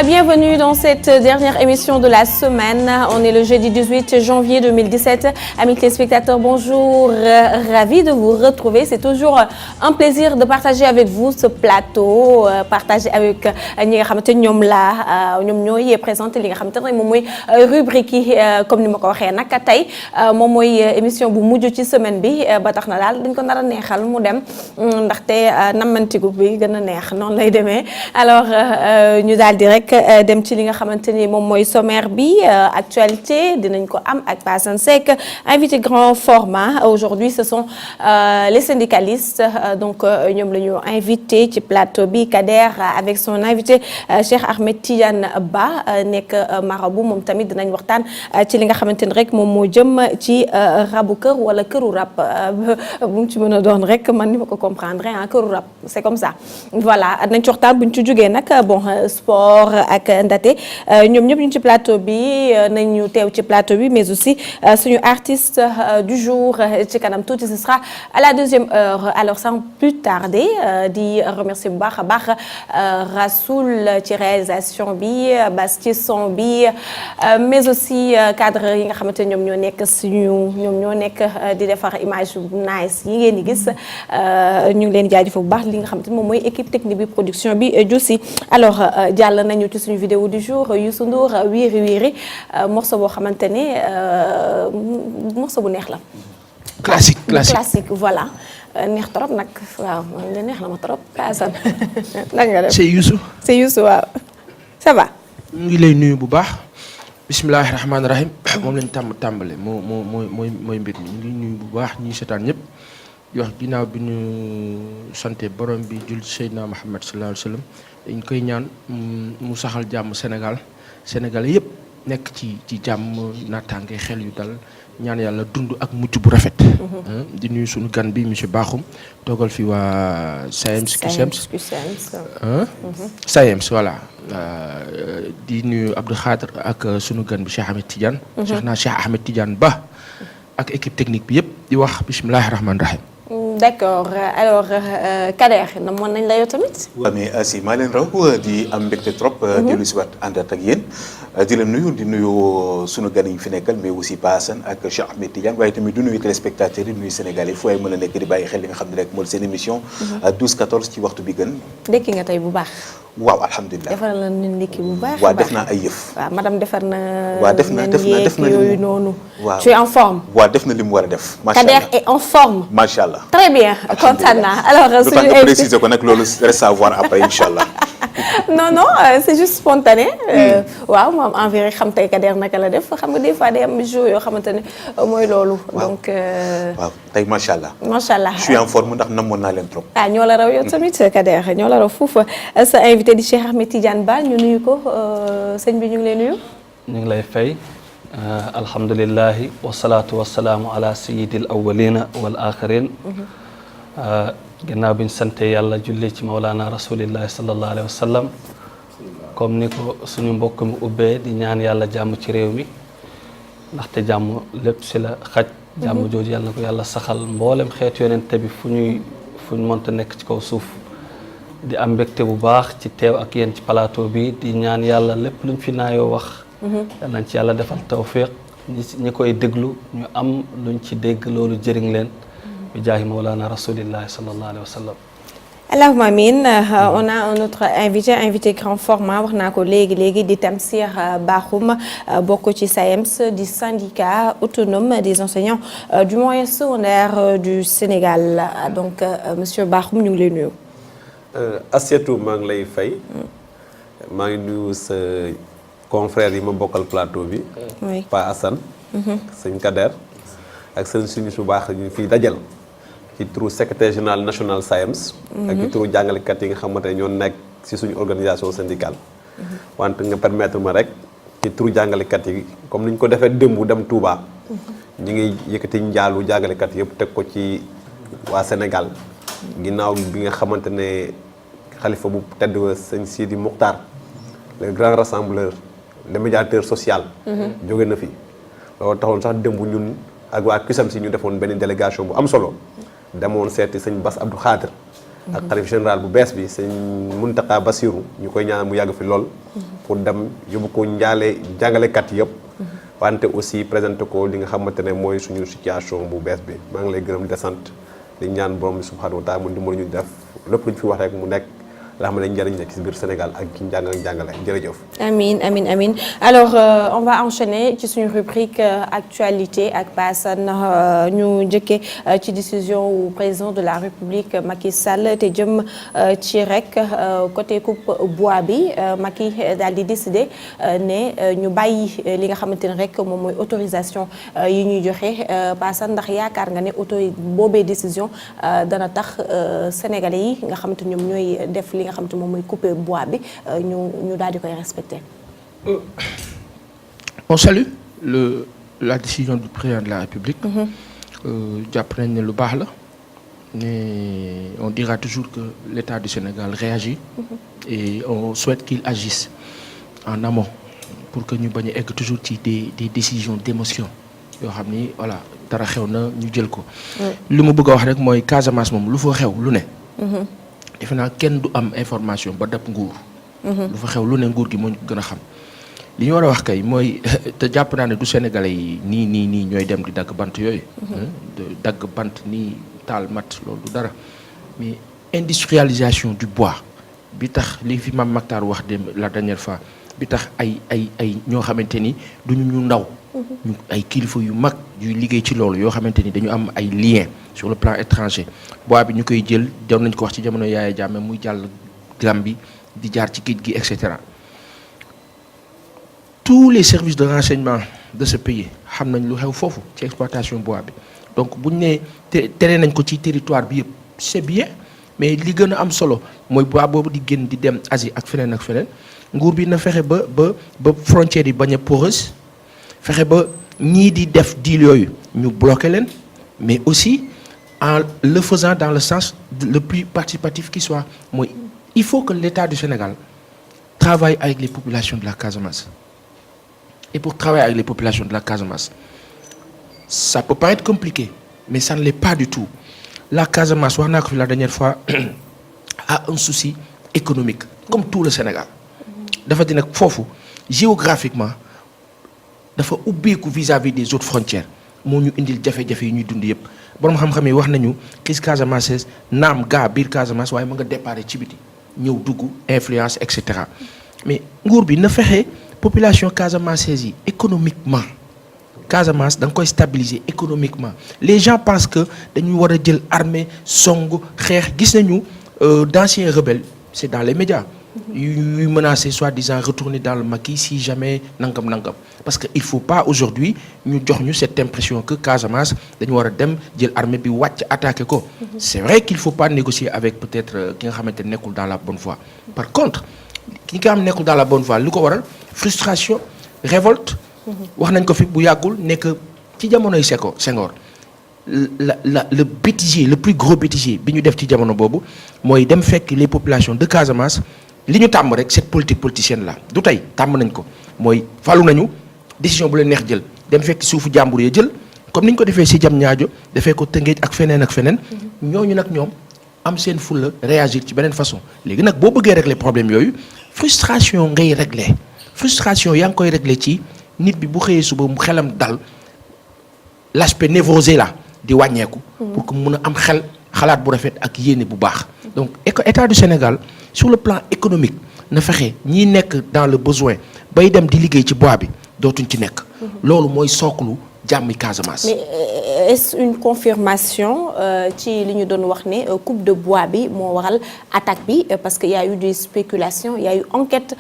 Bienvenue dans cette dernière émission de la semaine. On est le jeudi 18 janvier 2017. Amis téléspectateurs, bonjour. Ravi de vous retrouver. C'est toujours un plaisir de partager avec vous ce plateau, partager avec ñi nga xamante ñoom ñooy présenté li nga xamante ne moom mooy rubrique yi comme ni ma ko waxee nag tey moom mooy émission bu mujj ci semaine bi ba tax na daal dañ ko nar a neexal mu dem ndaxte nammantigu bi gën a neex noonu lay demee alors ñu daal di rek dem ci li nga xamante ni moom mooy sommaire bi actualité dinañ ko am ak Passane Seck invité grand format aujourd'hui ce sont les syndicalistes donc ñoom la ñu invité ci plateau bi Kader avec son invité Cheikh Ahmed Tidiane Ba nekk marabout moom tamit dinañ waxtaan ci li nga xamante ni rek moom moo jëm ci rabu kër wala këru rab bu mu ci mën a doon rek man ni ma ko comprendre ah këru rab c'est comme ça voilà nañ ci waxtaan bu ñu ci jógee nag bon sport ak Ndaté ñoom ñëpp ñu ci plateau bi nañu teew ci plateau bi mais aussi suñu artiste du jour ci kanam tuuti ce sera à la deuxième heure alors sans plus tarder di remercier bu baax a baax Rasoul ci réalisation bi Bas ci son bi mais aussi cadre yi nga xamante ñoom ñoo nekk ñoom ñoo nekk di defar image bu nice yi ngeen di gis ñu ngi leen di jaajëfal bu baax li nga xamante moom mooy équipe technique bi production bi Jussi alors jàll nañu ci suñu vidéo du jour Youssou Ndour wiiri wiiri morceau boo xamante ne morceau bu neex la. classique voilà. neex trop nag waaw man neex na ma trop Assane lan nga def. c'est Youssou waaw ça va. ñu ngi lay nuyu bu baax bismillahi rahmaani rahim moom lañ tàmbale mooy mbir mi ñu ngi nuyu bu baax ñi seetaan ñëpp di wax ginnaaw bi ñu santé borom bi jul Seydina Muhammad sallallahu alayhi wa sallam dañ koy ñaan mu saxal jàmm Sénégal yëpp nekk ci jàmm naataange xel yu dal ñaan yàlla dund ak mucc bu rafet. di nuyu suñu gan bi monsieur Bakhoum toogal fi waa SAEMS voilà di nuyu Abdou Khadre ak suñu gan bi Cheikh Ahmed Tidiane Ba ak équipe technique bi yëpp di wax bismillahi rahmaani rahim. d'accord alors Kader namoon nañ la yow tamit. waaw mais si maa leen raw di am mbégte trop. dellu si waat àndaat ak yéen. di la nuyu sunu gan yi fi nekkal mais aussi Passane ak Cheikh Ahmed Tidiane waaye tamit du nuyu téléspectateurs yi nuyu Sénégalais fu waay mën a nekk di bàyyi xel li nga xam ne rek mooy seen émission. 12-14 ci waxtu bi gën. dekki nga tey bu baax. waaw alhamdulilah defar na nit ndekki bu baax. waaw def naa ay yëf. waaw madame defar na. waaw def na yooyu noonu. waaw tu es en forme. waaw def na li mu war a def. macha allah Kader est en forme. macha allah. très bien kontaan naa alors. suñu invité préciser ko nag loolu reste à voir après incha allah. non c'est juste spontané. waaw moom envie rek xam tey Kader naka la def xam nga des fois day am jour yoo xamante ne mooy loolu. donc. waaw tey macha allah. macha allah je suis en forme ndax namoon naa leen trop. ah ñoo la raw yow tamit Kader ñoo la raw foofu sa invité di Cheikh Ahmed Tidiane Ba ñu nuyu ko sëñ bi ñu ngi lay nuyu. ñu ngi lay fay alhamdulilahi wasalaatu wasalaamu ala sayyidil awwalina wal axirin gannaaw bi ñu sante yàlla julli ci Mawlana rasulillahi sallallahu alayhi wa sallam comme ni ko suñu mbokk mi ubbee di ñaan yàlla jàmm ci réew mi ndaxte jàmm lépp si la xaj. jàmm jooju yàlla na ko yàlla saxal mboolem xeetu yonente bi fu ñu mënta nekk ci kaw suuf. di am mbégte bu baax ci teew ak yéen ci plateau bi di ñaan yàlla lépp luñ fi naayoo wax. yal nañ ci yàlla defal tawfiq ñi koy déglu ñu am luñ ci dégg loolu jëriñ leen. bi jaahi mawlana rasulillahi sallallahu alayhi wa sallam. allahumma amin on a un autre invité grand format wax naa ko léegi di Tamsir Bakhoum bokk ci SAEMS di syndicat autonome des enseignants du moyen secondaire du Sénégal donc monsieur Bakhoum ñu ngi lay nuyu. Assietou maa ngi lay fay. maa ngi nuyu sa confrère yi ma bokkal plateau bi. oui Pa Assane. sëñ Kader ak seen suñu su baax ñu fiy dajal. ci turu secrétaire général national SAEMS. ak ci turu jàngalekat yi nga xamante ne ñoo nekk ci suñu organisation syndicale. wante nga permettre ma rek ci turu jàngalekat yi comme ni ñu ko defee démb dem Touba. ñu ngi yëkkati njaalu jàngalekat yëpp teg ko ci waa Sénégal. ginnaaw bi nga xamante ne xalifa bu tedd wa sëñ Sidi Mokhtar le grand rassembleur le médiateur social. jóge na fi loolu taxoon sax démb ñun ak waa CUSEMS si ñu defoon benn délégation bu am solo. demoon seeti sëñ Bass Abdou Khadre ak xalif général bu bees bi sëñ Mountakha Bassirou ñu koy ñaan mu yàgg fi lool pour dem yóbbu ko jàngalekat yëpp wante aussi présenté ko li nga xamante ne mooy suñu situation bu bees bi maa ngi lay gërëm di sant di ñaan borom bi subhanahu wa taala mu dimbali ñu def lépp lu ñu fi wax rek mu nekk la xam ne njëriñ nekk ci biir Sénégal ak ci njàng ak njàngale jërëjëf. Amiin. Alors on va enchaîner ci suñu rubrique actualité ak Paasan ñu njëkkee ci décision wu président de la République Macky Sall te jëm ci rek côté coupe bois bi Macky daal di décider ne ñu bàyyi li nga xamante ne rek moom mooy autorisation yi ñuy joxe Paasan ndax yaakaar nga ne boobee décision dana tax sénégalais yi nga xamante ñoom ñooy def li nga xamante moom mooy couper bois bi ñu daal di koy respecter. On salue la décision du président de la République. jàpp nañ ne lu baax la mais on dira toujours que l'État du Sénégal réagit. Et on souhaite qu'il agisse en amont pour que ñu bañ a egg toujours ci des décisions d'émotion yoo xam ni voilà dara xew na ñu jël ko. li mu bëgg a wax rek mooy Casamance moom lu fa xew lu ne. defe naa kenn du am information ba dab nguur. lu fa xew lu ne nguur gi moo ñu ko gën a xam. li ñu war a wax kay mooy te jàpp naa ne du Sénégalais yi nii ñooy dem di dagg bant yooyu. dagg bant nii taal mat loolu du dara mais industrialisation du bois bi tax li fi Mame Mactar wax dem la dernière fois bi tax ay ñoo xamante ni duñu ñu ndaw. ñu ay kilifa yu mag yuy liggéey ci loolu yoo xamante ni dañu am ay liens sur le plan étranger bois bi ñu koy jël doon nañ ko wax ci jamono Yaya Jammeh muy jàll Gambie di jaar ci géej gi et cetera. Tous les services de renseignement de ce pays xam nañ lu xew foofu ci exploitation bois bi donc buñ ne tere nañ ko ci territoire bi yëpp c'est bien mais li gën a am solo mooy bois boobu di génn di dem Asie ak feneen nguur bi na fexe ba frontières yi bañ a poreuse fexe ba ñii di def deal yooyu ñu bloqué leen mais aussi en le faisant dans le sens le plus participatif qui soit mooy il faut que l'État du Sénégal travaille avec les populations de la Casamance. Et pour travailler avec les populations de la Casamance, ça peut pas être compliqué, mais ça ne l'est pas du tout. La Casamance, on a vu la dernière fois, a un souci économique, comme tout le Sénégal. Dafa di nag foofu géographiquement dafa ubbeeku vis-à-vis des autres frontières moo ñu indil jafe-jafe yi ñuy dund yëpp borom xam-xam yi wax nañu crise casamançaise naam gaa biir Casamance waaye ma nga déparé ci biti ñëw dugg influence et cetera mais nguur bi na fexe. Population casamançaise yi économiquement Casamance da nga koy stabiliser économiquement les gens pensent que dañuy war a jël armée song xeex gis nañu d'anciens rebelles c'est dans les médias yuy menacer soi-disant retourner dans le maquis si jamais nangam parce que il faut pas aujourd'hui ñu jox ñu cette impression que Casamance dañu war a dem jël armée bi wàcc attaquer ko c'est vrai qu'il faut pas négocier avec peut-être ki nga xamante ne nekkul dans la bonne voie par contre ki nga xam nekkul dans la bonne voie lu ko waral frustration révolte wax nañ ko fi bu yàggul nekk ci jamonoy Senghor le bêtisier le plus gros bêtisier bi ñu def ci jamono boobu mooy dem fekk les populations de Casamance li ñu tàmm rek cette politique politicienne là du tey tàmm nañ ko mooy falu nañu décision bu leen neex jël dem fekk suufu jàmbur ya jël comme ni ñu ko defee si Diamniadio defee ko Tëngéej ak feneen ñooñu nag ñoom am seen fulla réagir ci beneen façon léegi nag boo bëggee régler problème yooyu frustration ngay régler frustration yaa ngi koy régler ci nit bi bu xëyee suba mu xelam dal l'aspect névrosé là di wàññeeku pour que mun a am xalaat bu rafet ak yéene bu baax donc État du Sénégal sur le plan économique na fexe ñi nekk dans le besoin bay dem di liggéey ci bois bi dootuñ ci nekk loolu mooy sooklu jàmmi Casamance. Mais est-ce une confirmation ci li ñu doon wax ne coupe de bois bi moo waral attaque bi parce que y a eu des spéculations y a eu enquête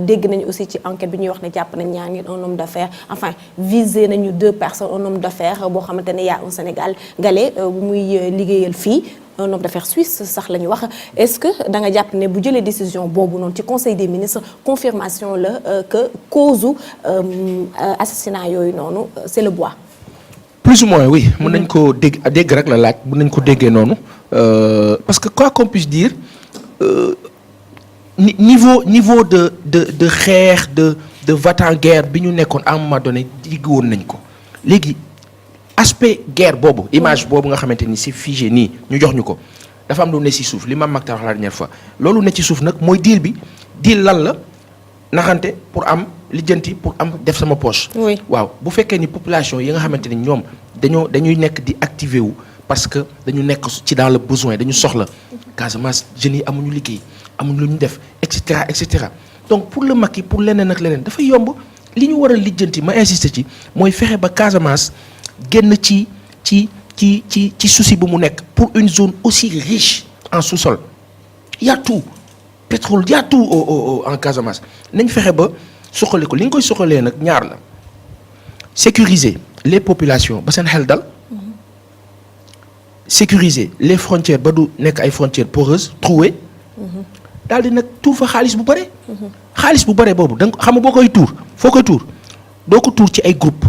dégg nañu aussi ci enquête bi ñuy wax ne jàpp nañ ñaar nit un homme d'affaires enfin visé nañu 2 personnes un homme d'affaires boo xamante ne y a un Sénégalais bu muy liggéeyal fii un homme d'affaires suisse sax la ñu wax est-ce que da nga jàpp ne bu jëlee décision boobu noonu ci conseil des ministres confirmation la que cause assassinat yooyu noonu c'est le bois. Plus ou moins oui mën nañ ko dégg rek la laaj mën nañ ko déggee noonu parce que quoi qu'on puisse dire niveau de xeex de va-t-en-guerre bi ñu nekkoon à un moment donné digg woon nañ ko léegi aspect guerre boobu image boobu nga xamante ni c'est figé nii ñu jox ñu ko dafa am lu ne ci suuf li ma Mactar wax la dernière fois loolu ne ci suuf nag mooy deal lan la naxante pour am lijjanti pour am def sama poche. oui waaw bu fekkee ni population yi nga xamante ni ñoom dañuy nekk di activer wu parce que dañu nekk ci dans le besoin dañu soxla Casamance jeunes yi amuñu liggéey amuñu lu ñu def et cetera donc pour le Macky pour leneen ak leneen dafa yomb li ñu war a lijjanti ma insister ci mooy fexe ba Casamance génn ci souci bu mu nekk pour une zone aussi riche en sous-sol y a tout pétrole y a tout en Casamance nañ fexe ba soxale ko li nga koy soxalee nag ñaar la sécuriser les populations ba seen xel dal sécuriser les frontières ba du nekk ay frontières poreuses trouées daal di nag tuur fa xaalis bu bare. xaalis bu bare boobu da nga xam nga boo koy tuur foo koy tuur doo ko tuur ci ay groupe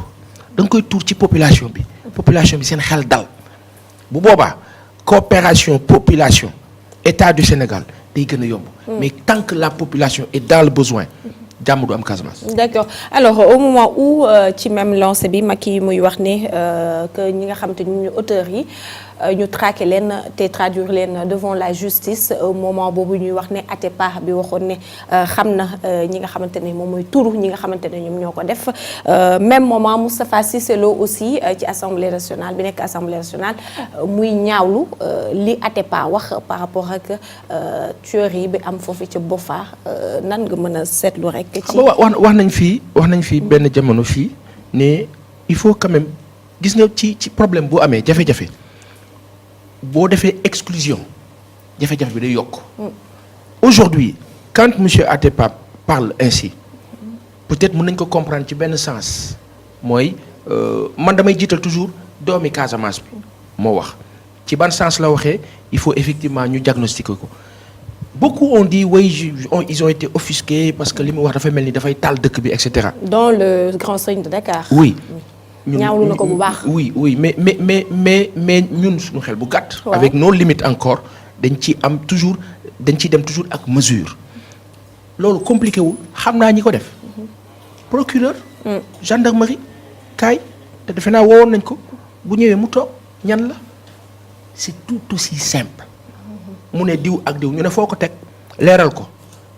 da nga koy tuur ci population bi seen xel dal bu boobaa coopération population état du Sénégal day gën a yomb. mais tant que la population est dans le besoin jàmm du am Casamance. d'accord alors au moment où ci même lancé bi Macky muy wax ne que ñi nga xam te ñu auteurs yi ñu traqué leen te traduire leen devant la justice au moment boobu ñuy wax ne Atepa bi waxoon ne xam na ñi nga xamante ne moom mooy turu ñi nga xamante ne ñoom ñoo ko def même moment Moustapha Cissé Lo aussi ci assemblée nationale bi nekk assemblée nationale muy ñaawlu li Atepa wax par rapport ak tuerie bi am foofu ci Boffa nan nga mën a seetlu rek. xam nga wax nañ fii benn jamono fii ne il faut quand même gis nga ci problème bu amee jafe-jafe boo defee exclusion jafe-jafe bi day yokk. aujourd'hui quand monsieur Atepa parle ainsi peut-être mën nañ ko comprendre ci benn sens mooy man damay jiital toujours doomi Casamance bi moo wax ci ban sens la waxee il faut effectivement ñu diagnostiquer ko. Beaucoup ont dit oui ils ont été offusqués parce que li mu wax dafay mel ni dafay taal dëkk bi et cetera. dans le grand serigne de Dakar. oui. ñaawlu na ko bu baax. oui mais ñun suñu xel bu gàtt. avec nos limites encore dañ ciy dem toujours ak mesure. loolu compliqué wul xam naa ñi ko def. procureur. gendarmerie kaay te defe naa woowoon nañ ko bu ñëwee mu toog ñan la c'est tout aussi simple. mu ne diw ak diw ñu ne foo ko teg leeral ko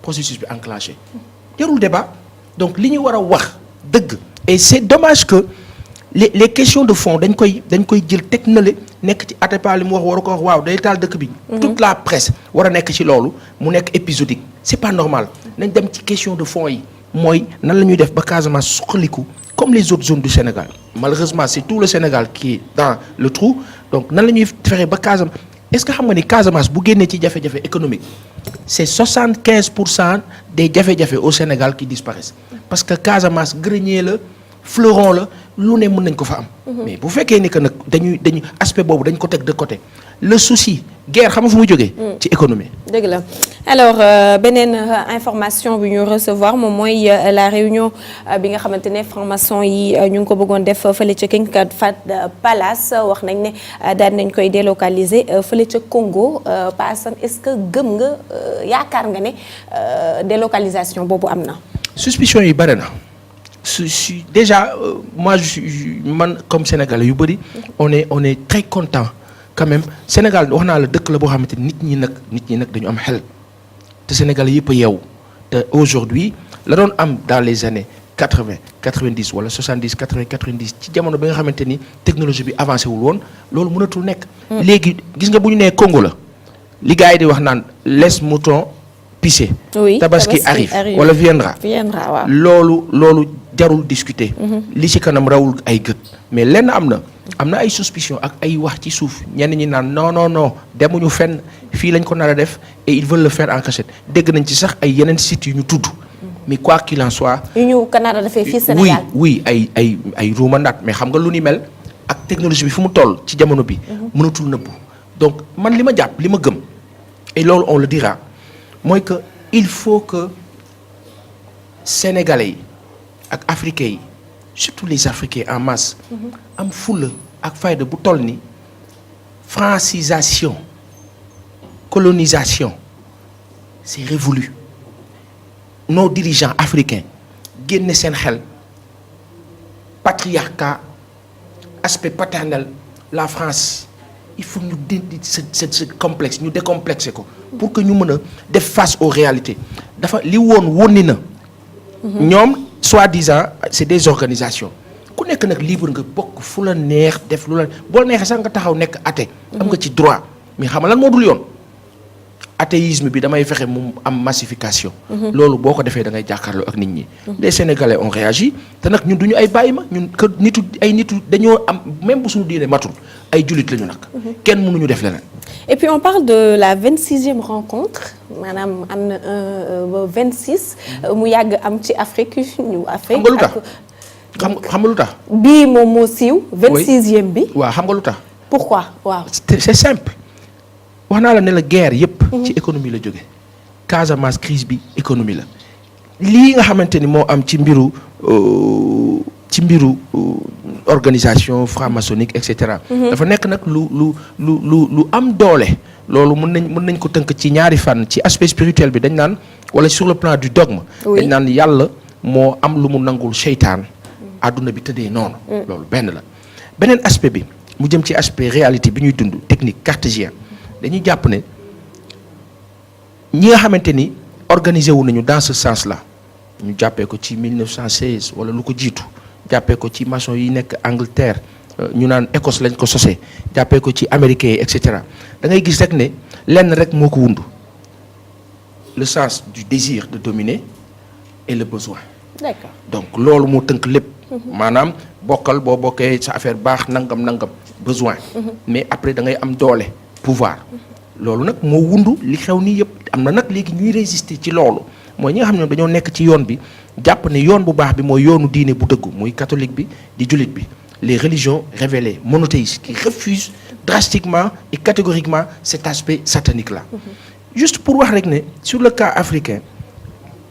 processus bi enclenché jarul débat donc li ñu war a wax dëgg et c'est dommage que les questions de fond dañ koy jël teg na le nekk ci Atepa li mu wax war a ko wax waaw day taal dëkk bi toute la presse war a nekk ci loolu mu nekk épisodique c'est pas normal nañ dem ci question de fond yi mooy nan la ñuy def ba Casamance suqaliku comme les autres zones du Sénégal malheureusement c'est tout le Sénégal qui est dans le trou donc nan la ñuy fexe ba Casamance. Est-ce que xam nga ni Casamance bu génnee ci jafe-jafe économique c'est 75% des jafe-jafe au Sénégal qui disparaissent parce que Casamance grenier la fleuron la lu ne mën nañ ko fa am. mais bu fekkee ni que nag dañuy aspect boobu dañ ko teg de côté le souci guerre xam nga fu muy jógee. ci économie. dëgg la alors beneen information bi ñu recevoir moom mooy la réunion bi nga xamante ne franc-maçon yi ñu ngi ko bëggoon def fële ca King Fahd Palace wax nañ ne daal nañ koy délocaliser fële ca Congo Paasan est-ce que gëm nga yaakaar nga ne délocalisation boobu am na. suspicion yi bare na. déjà moi man comme Sénégalais yu bëri on est très content quand même Sénégal wax naa la dëkk la boo xamante nit ñi nag dañu am xel te Sénégalais yëpp a yeewu te aujourd'hui la doon am dans les années 80 90 wala 70 80 90 ci jamono bi nga xamante ni technologie bi avancé wul woon loolu mënatul nekk. léegi gis nga bu ñu nee Congo la li gars yi di wax naan les moutons pisser. oui tabaski arrive wala viendra waaw. loolu jarul discuter. li ci kanam rawul ay gët mais lenn am na ay suspicion ak ay wax ci suuf ñenn ñi naan non demuñu fenn fii lañ ko nar a def et ils veulent le faire en cachette dégg nañ ci sax ay yeneen sites yu ñu tudd mais quoi qu'il en soit. yu ñu Canada dafay fii Sénégal. oui ay ruumandaat mais xam nga lu ni mel ak technologie bi fu mu toll ci jamono bi. mënatul nëbbu donc man li ma jàpp li ma gëm et loolu on le dira mooy que il faut que Sénégalais yi ak Africains yi surtout les Africains en masse. am fulla ak fayda bu toll ni francisation colonisation c'est révolu nos dirigeants africains génne seen xel patriarcat aspect paternel la France il faut ñu dindi ce complexe ñu décomplexer ko pour que ñu mën a def face aux réalités dafa li woon wonni na ñoom soi-disant c'est des organisations ku nekk nag libre nga bokk fu la neex def lu la boo neexee sax nga taxaw nekk athée am nga ci droit mais xam nga lan moo dul yoon athéisme bi damay fexe mu am massification loolu boo ko defee da ngay jàkkaarloo ak nit ñi les Sénégalais ont réagi te nag ñun duñu ay bàyyi ma ñun que nitu dañoo am même bu suñu diine matul ay jullit lañu nag kenn mënuñu def leneen. Et puis on parle de la 26e rencontre maanaam am na 26 mu yàgg am ci Afrique ñu Afrique. xam nga lu tax. bii moom moo siiw. 26e bi. waaw xam nga lu tax. pourquoi waaw. c'est simple wax naa la ne la guerre yépp ci économie la jóge Casamance crise bi économie la lii nga xamante ni moo am ci mbiru organisation franc-maçonnique et cetera. dafa nekk nag lu am doole. loolu mën nañ ko tënk ci ñaari fànn ci aspect spirituel bi dañ naan wala sur le plan du dogme. dañ naan yàlla moo am lu mu nangul seytaan àdduna bi tëddee noonu. loolu benn la beneen aspect bi mu jëm ci aspect réalité bi ñuy dund technique cartésien dañuy jàpp ne ñi nga xamante ni organisé wu nañu dans ce sens là ñu jàppee ko ci 1916 wala lu ko jiitu jàppee ko ci maçon yi nekk Angleterre ñu naan Écosse lañ ko sosee jàppee ko ci américains yi et cetera da ngay gis rek ne lenn rek moo ko wundu le sens du désir de dominer et le besoin. D'accord. donc loolu moo tënk lépp. maanaam bokkal boo bokkee sa affaire baax nangam besoin. mais après da ngay am doole pouvoir. loolu nag moo wundu li xew nii yëpp am na nag léegi ñuy résister ci loolu mooy ñi nga xam ne dañoo nekk ci yoon bi jàpp ne yoon bu baax bi mooy yoonu diine bu dëggu muy catholique bi di jullit bi les religions révélées monothéistes qui refusent drastiquement et catégoriquement cet aspect satanique là. juste pour wax rek ne sur le cas africain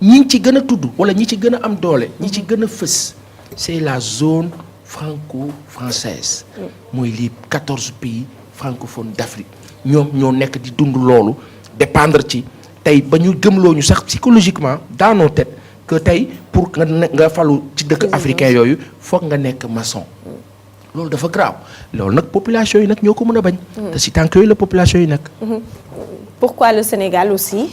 ñi ci gën a tudd wala ñi ci gën a am doole ñi ci gën a fës c'est la zone franco-française mooy les 14 pays francophones d'Afrique ñoom ñoo nekk di dund loolu dépendre ci tey ba ñu gëmloo ñu sax psychologiquement dans nos têtes que tey pour nga falu ci dëkk africain yooyu foog nga nekk maçon loolu dafa grave loolu nag population yi nag ñoo ko mën a bañ te si tànk yooyu la population yi nekk. Pourquoi le Sénégal aussi.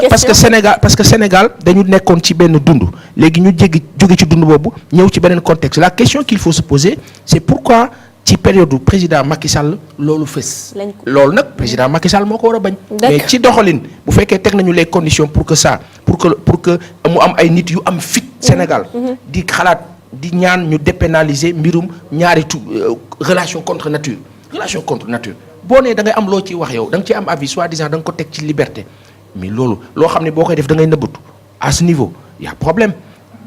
parce que Sénégal dañu nekkoon ci benn dund léegi ñu jóge ci dund boobu ñëw ci beneen contexte la question qu'il faut se poser c'est pourquoi ci période du président Macky Sall loolu fës. loolu nag président Macky Sall moo ko war a bañ. mais ci doxalin bu fekkee teg nañu les conditions pour que mu am ay nit yu am fit Sénégal. di xalaat di ñaan ñu dépénaliser mbirum ñaari relation contre nature boo nee da ngay am loo ciy wax yow da nga ci am avis soi-disant da nga ko teg ci liberté mais loolu loo xam ne boo koy def da ngay nëbbatu à ce niveau y a problème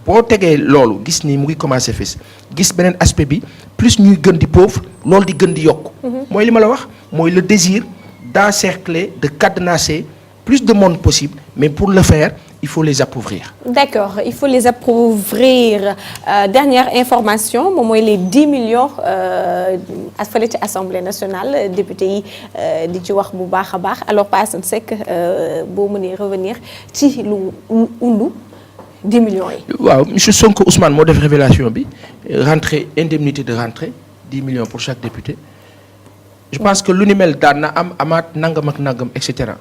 boo tegee loolu gis ni mu ngi commencé fës gis beneen aspect bi plus ñuy gën di pauvre loolu di gën di yokk mooy li ma la wax mooy le désir d'encercler de cadenasser plus de monde possible mais pour le faire il faut les appauvrir. D'accord, il faut les appauvrir. Dernière information moom mooy les 10 millions fële ci Assemblée nationale député yi di ci wax bu baax a baax alors Pa Assane Seck boo mënee revenir ci lu undu 10 millions yi. waaw monsieur Sonko Ousmane moo def révélation bi rentrée indemnité de rentrée 10 millions pour chaque député je pense que lu ni mel daan na amaat nangam ak nangam et cetera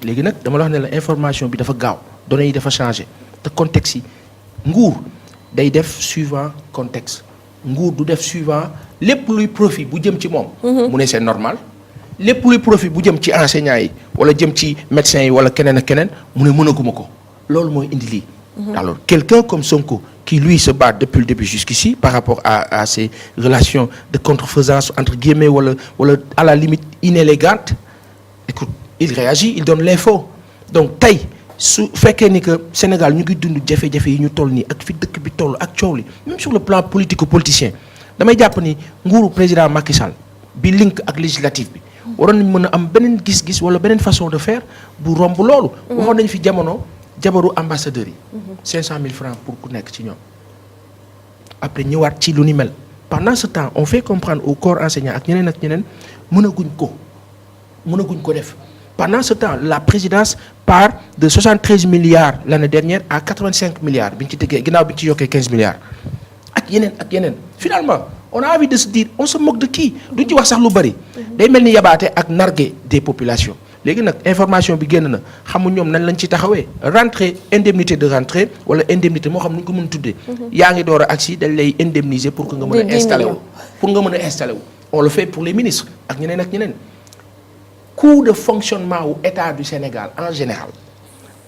léegi nag dama la wax ne la information bi dafa gaaw. données yi dafa changé te contexte yi nguur day def suivant contexte nguur du def suivant lépp luy profit bu jëm ci moom. mu ne c'est normal lépp luy profit bu jëm ci enseignants yi wala jëm ci médecins yi wala keneen ak keneen mu ne mënaguma ko loolu mooy indi lii. alors quelqu'un comme Sonko qui lui se bat depuis le début jusqu'ici par rapport à ces relations de contrefaisance entre guillemets wala à la limite inélégante écoute il réagit il donne l'info donc tey. su fekkee ni que Sénégal ñu ngi dund jafe-jafe yi ñu toll nii ak fi dëkk bi toll ak coow li même sur le plan politico-politicien damay jàpp ni nguuru président Macky Sall bi link ak législative bi waroon nañ mën a am beneen gis-gis wala beneen façon de faire bu romb loolu. waxoon nañ fi jabaru ambassadeurs yi. 500 000 francs pour ku nekk ci ñoom. après ñëwaat ci lu ni mel pendant ce temps on fait comprendre au corps enseignant ak ñeneen mënaguñ ko def. Pendant ce temps, la présidence part de 73 milliards l'année dernière à 85 milliards bi ñu ci tëggee ginnaaw bi ñu ci yokkee 15 milliards ak yeneen finalement on a envie de se dire on se moque de qui duñ ci wax sax lu bari day mel ni yabaate ak narguer des populations léegi nag information bi génn na xamu ñoom nañ lañ ci taxawee rentrée indemnité de rentrée wala indemnité moo xam nu ñu ko mën tuddee yaa ngi door a agsi dañ lay indemniser pour que nga mën a installé wu on le fait pour les ministres ak ñeneen coût de fonctionnement wu état du Sénégal en général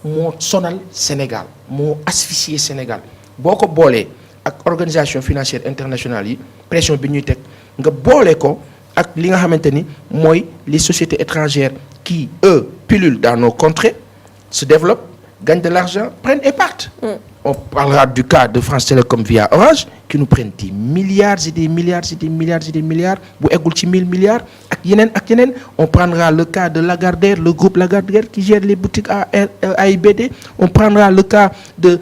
moo sonal Sénégal moo asphyxié Sénégal boo ko boolee ak organisation financière internationale yi pression bi ñuy teg nga boole ko ak li nga xamante ni mooy les sociétés étrangères qui eux pullulent dans nos contrées se développent gagnent de l'argent prennent et partent. On parlera du cas de France Télécom via Orange qui nous prennent des milliards et des milliards et des milliards et des milliards bu eggul ci 1000 milliards ak yeneen on prendra le cas de Lagardère le groupe Lagardère qui gère les boutiques AIBD on prendra le cas de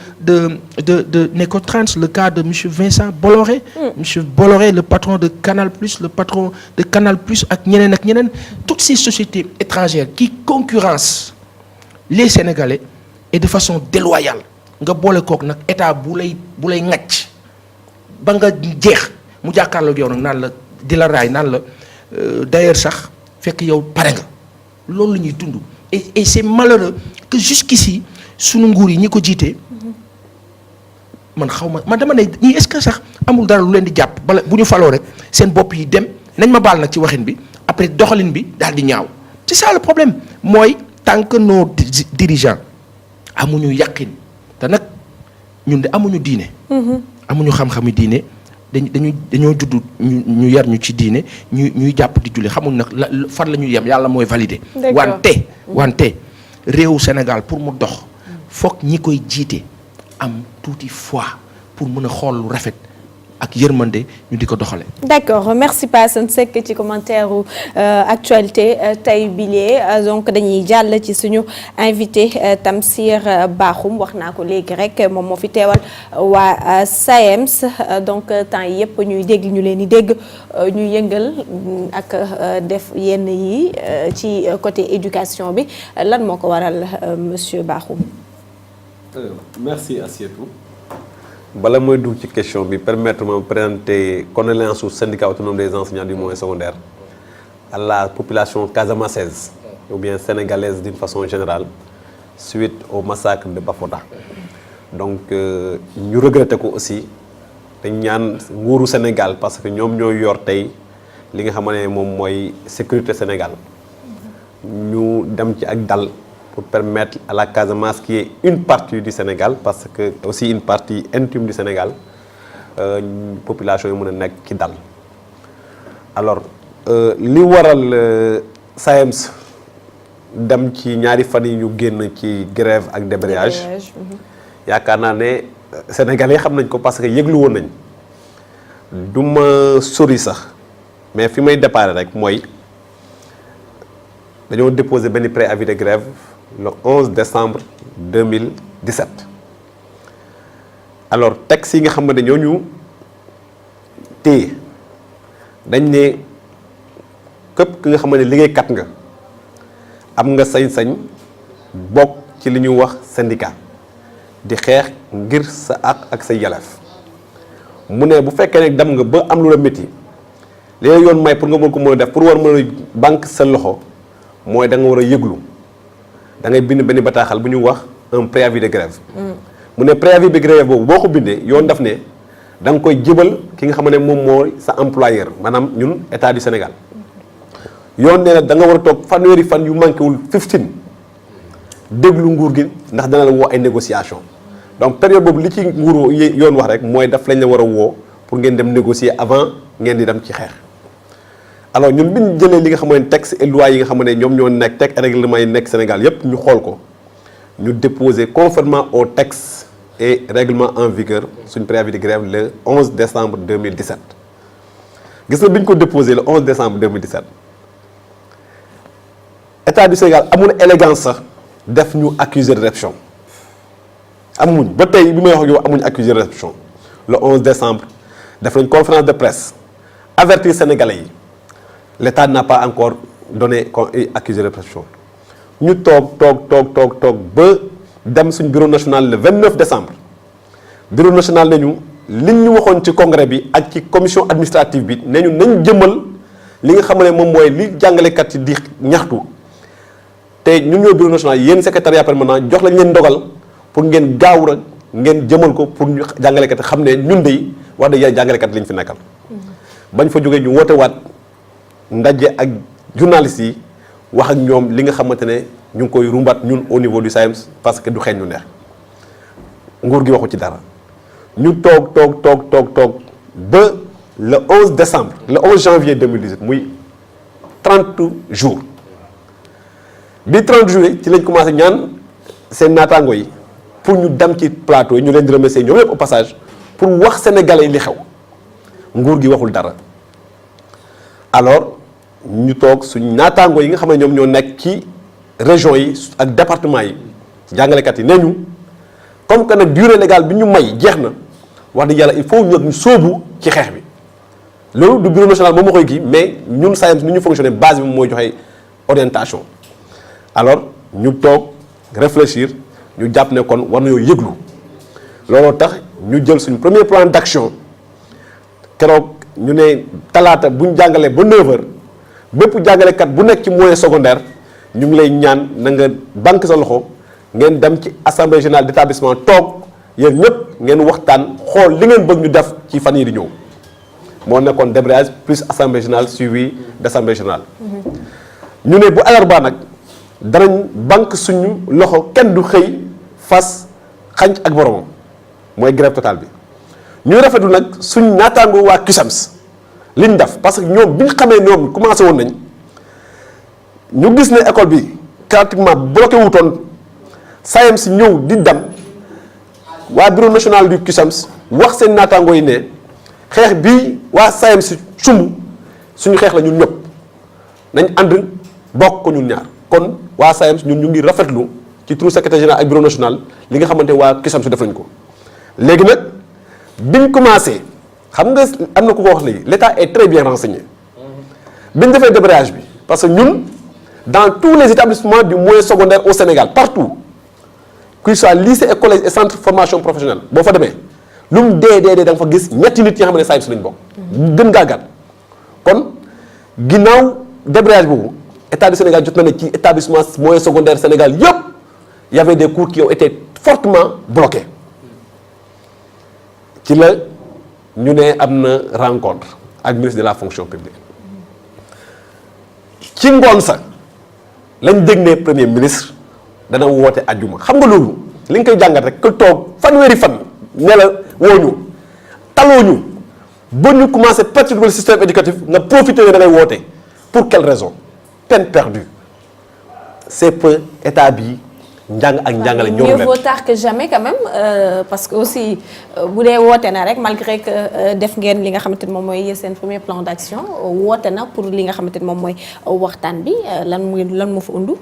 Necotrans le cas de monsieur Vincent Bolloré monsieur Bolloré le patron de Canal+, le patron de Canal+ ak ñeneen toutes ces sociétés étrangères qui concurrencent les Sénégalais et de façon déloyale nga boole kook nag état bu lay ŋacc ba nga jeex mu jàkkaarloo yow nag naan la di la raay naan la d'ailleurs sax fekk yow pare nga loolu la ñuy dund et c'est malheureux que jusqu'ici sunu nguur yi ñi ko jiitee man dama ne ñii est-ce que sax amul dara lu leen di jàpp bala bu ñu faloo rek seen bopp yi dem nañ ma baal nag ci waxin bi après doxalin bi daal di ñaaw c'est ça le problème mooy tant que nos dirigeants amuñu yàqin te nag ñun de amuñu diine. amuñu xam-xami diine dañoo judd ñu yar ñu ci diine ñuy jàpp di julli xamuñ nag fan la ñuy yem yàlla mooy valider. wante réewu Sénégal pour mu dox foog ñi koy jiite am tuuti foi pour mën a xool lu rafet ak yërmande ñu di ko doxale. D'accord merci Pa Assane Seck ci commentaire actualité tey bilee donc dañuy jàll ci suñu invité Tamsir Bakhoum wax naa ko léegi rek moom moo fi teewal waa SAEMS donc temps yëpp ñuy dégg ñu leen di dégg ñuy yëngal ak def yenn yi ci côté éducation bi lan moo ko waral monsieur Bakhoum. Merci Assietou. Bala mooy dugg ci question bi permettre ma présenter condoléances au syndicat autonome des enseignants du moyen secondaire à la population casamançaise ou bien sénégalaise d'une façon générale suite au massacre de Bafouta. Donc ñu regretter ko aussi te ñaan nguuru Sénégal parce que ñoom ñoo yor tey li nga xam ne moom mooy sécurité Sénégal ñu dem ci ak dal pour permettre à la Casamance qui est une partie du Sénégal parce que aussi une partie intime du Sénégal population yi mën a nekk ci dal alors li waral SAEMS dem ci ñaari fan yi ñu génn ci grève ak débrayage yaakaar naa ne sénégalais xam nañ ko parce que yëglu woon nañ du ma sori sax mais fi may déparé rek mooy dañoo déposé benn préavis de grève le 11 décembre 2017 alors texte yi nga xam ne ñoo ñu téye dañ ne képp ki nga xam ne liggéeykat nga am nga sañ-sañ bokk ci li ñuy wax syndicat di xeex ngir sa àq ak sa yelleef mu ne bu fekkee ne dem nga ba am lu la métti li la yoon may pour nga mën ko mën a def pour war mën a banque sa loxo mooy da nga war a yëglu da ngay bind benn bataaxal bu ñu wax un préavis de grève mu ne préavis de grève boobu boo ko bindee yoon daf ne da nga koy jëbal ki nga xam ne moom mooy sa employeur maanaam ñun état du Sénégal yoon nee na da nga war a toog fanweeri fan yu manqué wul 15 déglu nguur gi ndax dana la woo ay négociation donc période boobu li ci nguuru yoon wax rek mooy daf lañ la war a woo pour ngeen dem négocier avant ngeen di dem ci xeex alors ñun bi ñu jëlee li nga xam ne texte et loi yi nga xam ne ñoom ñoo nekk teg règlement yi nekk Sénégal yépp ñu xool ko ñu déposer conformément au texte et règlement en vigueur suñ préavis de grève le 11 décembre 2017 gis nga bi ñu ko déposé le 11 décembre 2017 état du Sénégal amul élégance sax def ñu accusé de réception amuñ ba tey bi may wax yow amuñ accusé de réception le 11 décembre def nañ conférence de presse avertir sénégalais yi l'État n'a pas encore donné accusé de réception ñu toog ba dem suñ bureau national le 29 décembre bureau national nañu liñ ñu waxoon ci congrès bi ak ci commission administrative bi ne ñu nañ jëmal li nga xam ne moom mooy li jàngalekat yi di ñaxtu te ñun ñoo bureau national yéen secrétariat permanent jox lañ leen ndogal pour ngeen gaaw rek ngeen jëmal ko pour ñu jàngalekat yi xam ne ñun de wax dëgg yàlla jàngalekat lañ fi nekkal. bañ fa jógee ñu woote waat ndaje ak journalistes yi wax ak ñoom li nga xamante ne ñu ngi koy rumbat ñun au niveau du SAEMS parce que du xeeñ ñu neex nguur gi waxu ci dara ñu toog ba le 11 décembre le 11 janvier 2018 muy 30 jours bi 30 jours ci lañ commencé ñaan seen naataango yi pour ñu dem ci plateau yi ñu leen di remercier ñoom yëpp au passage pour wax sénégalais yi li xew nguur gi waxul dara alors ñu toog suñu naataango yi nga xam ne ñoom ñoo nekk ci région yi ak département yi jàngalekat yi nee ñu comme que nag durée légale bi ñu may jeex na wax dëgg yàlla il faut ñu sóobu ci xeex bi loolu du bureau national moom moo koy kii mais ñun SAEMS ni ñu fonctionné base bi mooy joxe orientation alors ñu toog réfléchir ñu jàpp ne kon war nañoo yëglu looloo tax ñu jël suñu premier plan d'action keroog ñu ne talaata bu ñu jàngalee ba 9h bépp jàngalekat bu nekk ci moyen secondaire ñu ngi lay ñaan na nga banque sa loxo ngeen dem ci assemblée générale d'établissement toog yéen ñëpp ngeen waxtaan xool li ngeen bëgg ñu def ci fan yii di ñëw moo nekkoon débrayage plus assemblée générale suivi d'assemblée générale. ñu ne bu alarba nag danañ banque suñu loxo kenn du xëy fas xànc ak boromam mooy grève totale bi. ñuy rafetlu nag suñ naataango waa CUSEMS liñ def parce que ñoom bi ñu xamee ñoom commencé woon nañ ñu gis ne école bi pratiquement bloqué wutoon SAEMS ñëw di dem waa bureau national du CUSEMS wax seen naataango yi ne xeex bi waa SAEMS sumb suñu xeex la ñun ñëpp nañ ànd bokk ko ñun ñaar kon waa SAEMS ñun ñu ngi rafetlu ci turu secrétaire général ak bureau national li nga xamante waa CUSEMS def nañ ko léegi nag. biñ commencé xam nga am na ku ko wax léegi l'État est très bien renseigné biñ defee débrayage bi parce que ñun dans tous les établissements du moyen secondaire au Sénégal partout qu'il soit lycée et collège et centre de formation professionnelle boo fa demee lu mu dee da nga fa gis ñetti nit yi nga xam ne SAEMS lañ bokk. gën ngaa gàtt kon ginnaaw débrayage boobu État du Sénégal jot na ne ci établissement moyen secondaire Sénégal yëpp y avait des cours qui ont été fortement bloqués. ci la ñu ne am na rencontre ak ministre de la fonction publique ci ngoon sax lañ dégg ne premier ministre dana woote ajjuma xam nga loolu li nga koy jàngat rek que toog fanweeri fan ne la woo ñu taloo ñu ba ñu commencé perturber le système éducatif nga profité ne da ngay woote pour quelle raison peine perdue c'est peu état bi njàng ak njàngale ñoom mieux vaut tard que jamais quand même parce que aussi bu dee woote na rek malgré que def ngeen li nga xamante ni moom mooy seen premier plan d'action woote na pour li nga xamante ni moom mooy waxtaan bi lan moo fa undu.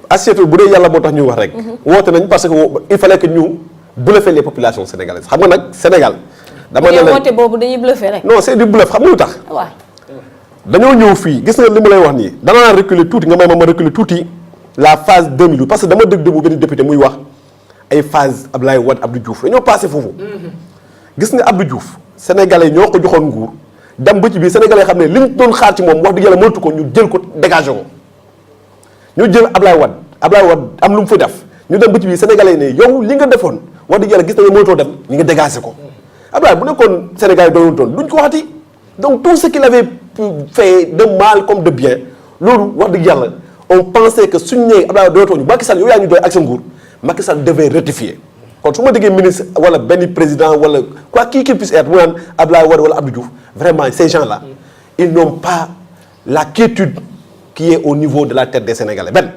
assiette bu dee yàlla moo tax ñu wax rek. woote nañ parce que il fallait que ñu bluffer les populations sénégalaises xam nga nag Sénégal. dama ne la woote boobu dañuy bluffer rek. non c'est du bluff xam nga lu tax. waaw. dañoo ñëw fii gis nga li ma lay wax nii danaa reculer tuuti nga may ma reculer tuuti. la phase 2012 parce que dama dégg bu benn député muy wax ay phase Abdoulaye Wade Abdou Diouf dañoo passé foofu. gis nga Abdou Diouf sénégalais ñoo ko joxoon nguur dem ba ci biir sénégalais xam ne liñ doon xaar ci moom wax dëgg yàlla mënatu ko ñu jël ko dégagé ko. ñu jël Abdoulaye Wade am lu mu fa def ñu dem ba ci biir sénégalais ne yow li nga defoon wax dëgg yàlla gis nañu mënatoo dem ñu ngi dégagé ko. Abdoulaye bu nekkoon sénégalais doon toon duñ ko waxati donc tout ce qu'il avait fait de mal comme de bien loolu wax dëgg yàlla. on pensait que suñu ñëwee Abdoulaye dootoo ñu Macky Sall yow yaa ñu doy ak sa nguur Macky Sall devait rectifier kon su ma déggee ministre wala benn président wala quoi qui qu'il puisse être mu naan Abdoulaye Wade wala Abdou Diouf vraiment ces gens-là ils n'ont pas la quiétude qui est au niveau de la tête des Sénégalais benn.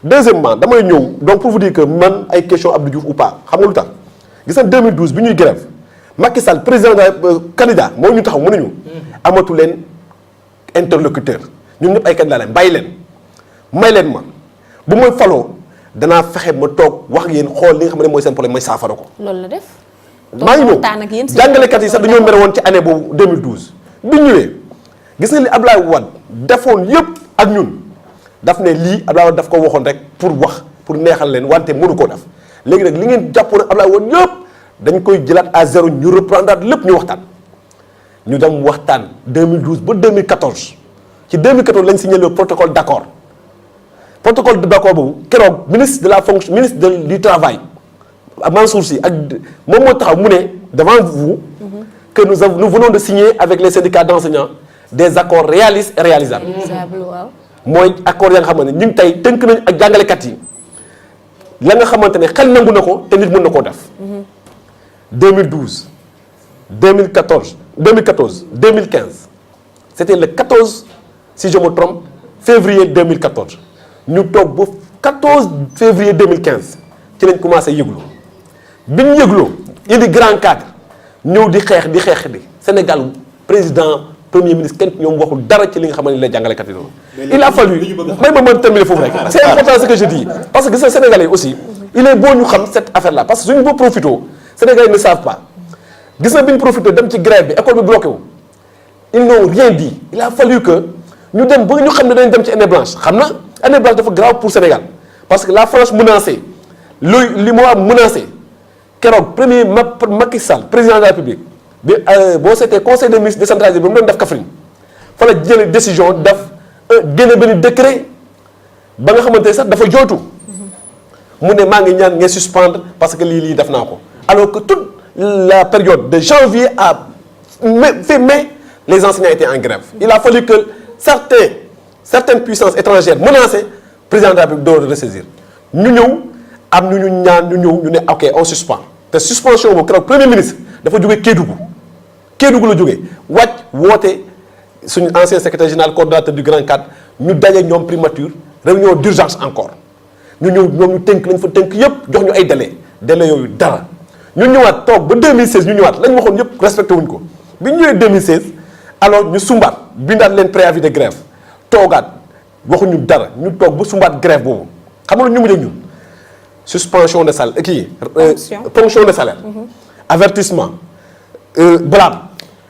deuxièmement damay ñëw donc pour vous dire que man ay question Abdou Diouf ou pas xam nga lu tax gis nga 2012 bi ñuy grève Macky Sall président candidat moo ñu taxaw mënuñu amatu leen interlocuteur ñun ñëpp ay candidat leen bàyyi leen. may leen ma bu may faloo danaa fexe ma toog wax ak yéen xool li nga xam ne mooy seen problème may saafara ko. loolu la def. maa ngi ñëw jàngalekat yi sax dañoo mere woon ci année boobu 2012. bi ñu ñëwee gis nga li Abdoulaye Wade defoon yëpp ak ñun daf ne lii Abdoulaye Wade daf ko waxoon rek pour wax pour neexal leen wante mënu koo def léegi nag li ngeen jàppoon Abdoulaye Wade yëpp dañ koy jëlaat à zéro ñu reprendre lépp ñu waxtaan ñu dem waxtaan 2012 ba 2014 ci 2014 lañ signé le protocole d'accord boobu keroog ministre de la fonction ministre du travail Mansour Sy ak moom moo taxaw mu ne devant vous que nous venons de signer avec les syndicats d'enseignants des accords réalistes et réalisables. mooy accords ya nga xamante ne ñu ngi tey tënk nañ ak jàngalekat yi la nga xamante ne xel nangu na ko te nit mën na koo def. 2012 2014 2015 c'était le 14 si je me trompe février 2014 ñu toog ba 14 février 2015 ci lañ commencé yëglu bi ñu yëgloo indi grand cadre ñëw di xeex di Sénégal président premier ministre kenn ñoom waxul dara ci li nga xamante ne la jàngalekat yi doon. il a fallu may ma mën terminer foofu rek. c'est important ce que je dis parce que gis nga Sénégalais aussi il est beau ñu xam cette affaire là parce que suñu boo profité Sénégalais ne savent pas gis nga bi ñu profité dem ci grève bi école bi bloqué wu ils n'ont rien dit il a fallu que ñu dem ba ñu xam ne dañ dem ci année blanche xam na année blanche dafa grave pour Sénégal parce que la France menacée li moo am menacé keroog premier Macky Sall président de la République bi boo seetee conseil des ministres décentralisé bi mu doon def Kaffrine fa la jëlee décision daf génne benn décret ba nga xamante ne sax dafa jooytu mu ne maa ngi ñaan ngeen suspendre parce que lii def naa ko alors que toute la période de janvier à mai les enseignants étaient en grève il a fallu que certaines puissances étrangères menacées président de la République doon ressaisir ñu ñëw am ñu ñaan ñu ne ok on suspend te suspension boobu keroog premier ministre dafa jógee Kédougou la jógee wàcc woote suñu ancien secrétaire général coordonnateur du Grand Cadre ñu daje ñoom primature réunion d'urgence encore ñu ñëw ñoom ñu tënk lañ fa tënk yépp jox ñu ay délai yooyu dara ñu ñëwaat toog ba 2016 ñu ñëwaat lañ waxoon yépp respecté wuñ ko bi ñu ñëwee 2016 alors ñu sumbaat bindaat leen préavis de grève toogaat waxuñu dara ñu toog ba sumbaat grève boobu xam nga ñu mujj ñun suspension de salaire ponction de salaire avertissement blâme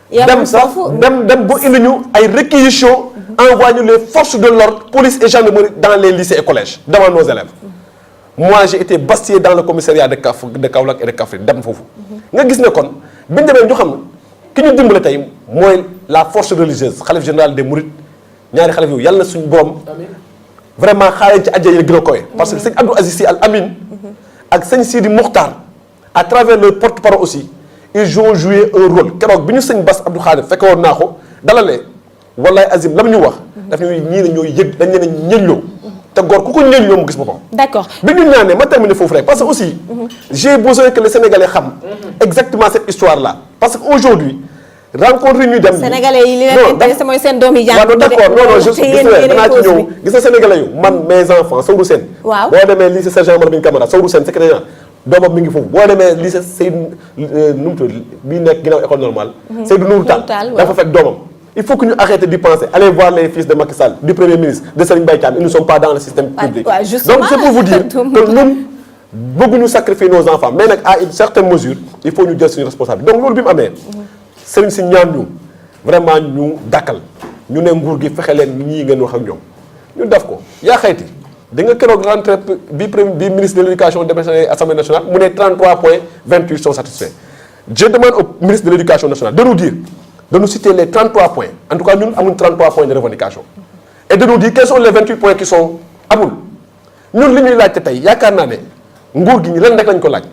dem ba indi ñu ay réquisitions envoyé ñu les forces de l'ordre police et gendarmerie dans les lycées et collèges devant nos élèves moi j'ai été bastillé dans le commissariat de Kaolack et de Kaffrine dem foofu nga gis ne kon biñu demee ñu xam ki ñu dimbale tey mooy la force religieuse xalif général des mourides ñaari xalif yooyu yàlla na suñu borom vraiment xaaree ci àjjana yi gën a kowe parce que sëñ Abdou Aziz Sy Al Amin ak sëñ Sidi Mokhtar à travers leur porte-parole aussi ils ont joué un rôle keroog bi ñu sëñ Bass Abdou Khadir fekke woon naa ko dalalee wallahi azim la mu ñu wax daf ñuy ñii ne ñooy yëg dañ leen a ñëñloo te góor ku ko ñëñloo mu gis boppam. d'accord bi ñu ñaanee ma terminer foofu rek parce que aussi j'ai besoin que les Sénégalais xam exactement cette histoire là parce que aujourd'hui rencontre ñu dem. Sénégalais yi li leen intéressé mooy seen doom yi jàng. waaw d'accord non je danaa ci ñëw gis nga Sénégalais yu man mes enfants Sowru Sène. waaw boo demee lycée Sergent Marbine Camara Sowru Sène secrétaire doomam mi ngi foofu boo demee lycée Seydou nu mu tudd bii nekk ginnaaw école normale. Seydou Nourou Tall dafa fekk doomam. il faut que ñu arrêter d'y penser allez voir les fils de Macky Sall du premier ministre de Serigne Mbaye Thiam ils ne sont pas dans le système public. donc c'est pour vous dire que ñun bëgguñu sacrifier nos enfants mais nag à une certaine mesure il faut ñu jël suñu responsabilité donc loolu bi mu amee. Serigne si ñaan ñu vraiment ñu dàkkal ñu ne nguur gi fexe leen ñii ngeen wax ak ñoom ñu def ko yaa xayti da nga keroog rentrée bi ministre de l'éducation démissionné Assemblée nationale mu ne 33,28 sont satisfaits je demande au ministre de l'éducation nationale de nous dire de nous citer les 33 points en tout cas ñun amuñ 33 points de revendication et de nous dire quels sont les 28 points qui sont amul ñun li ñuy laajte tey yaakaar naa ne nguur gi ñi leen rek lañ ko laaj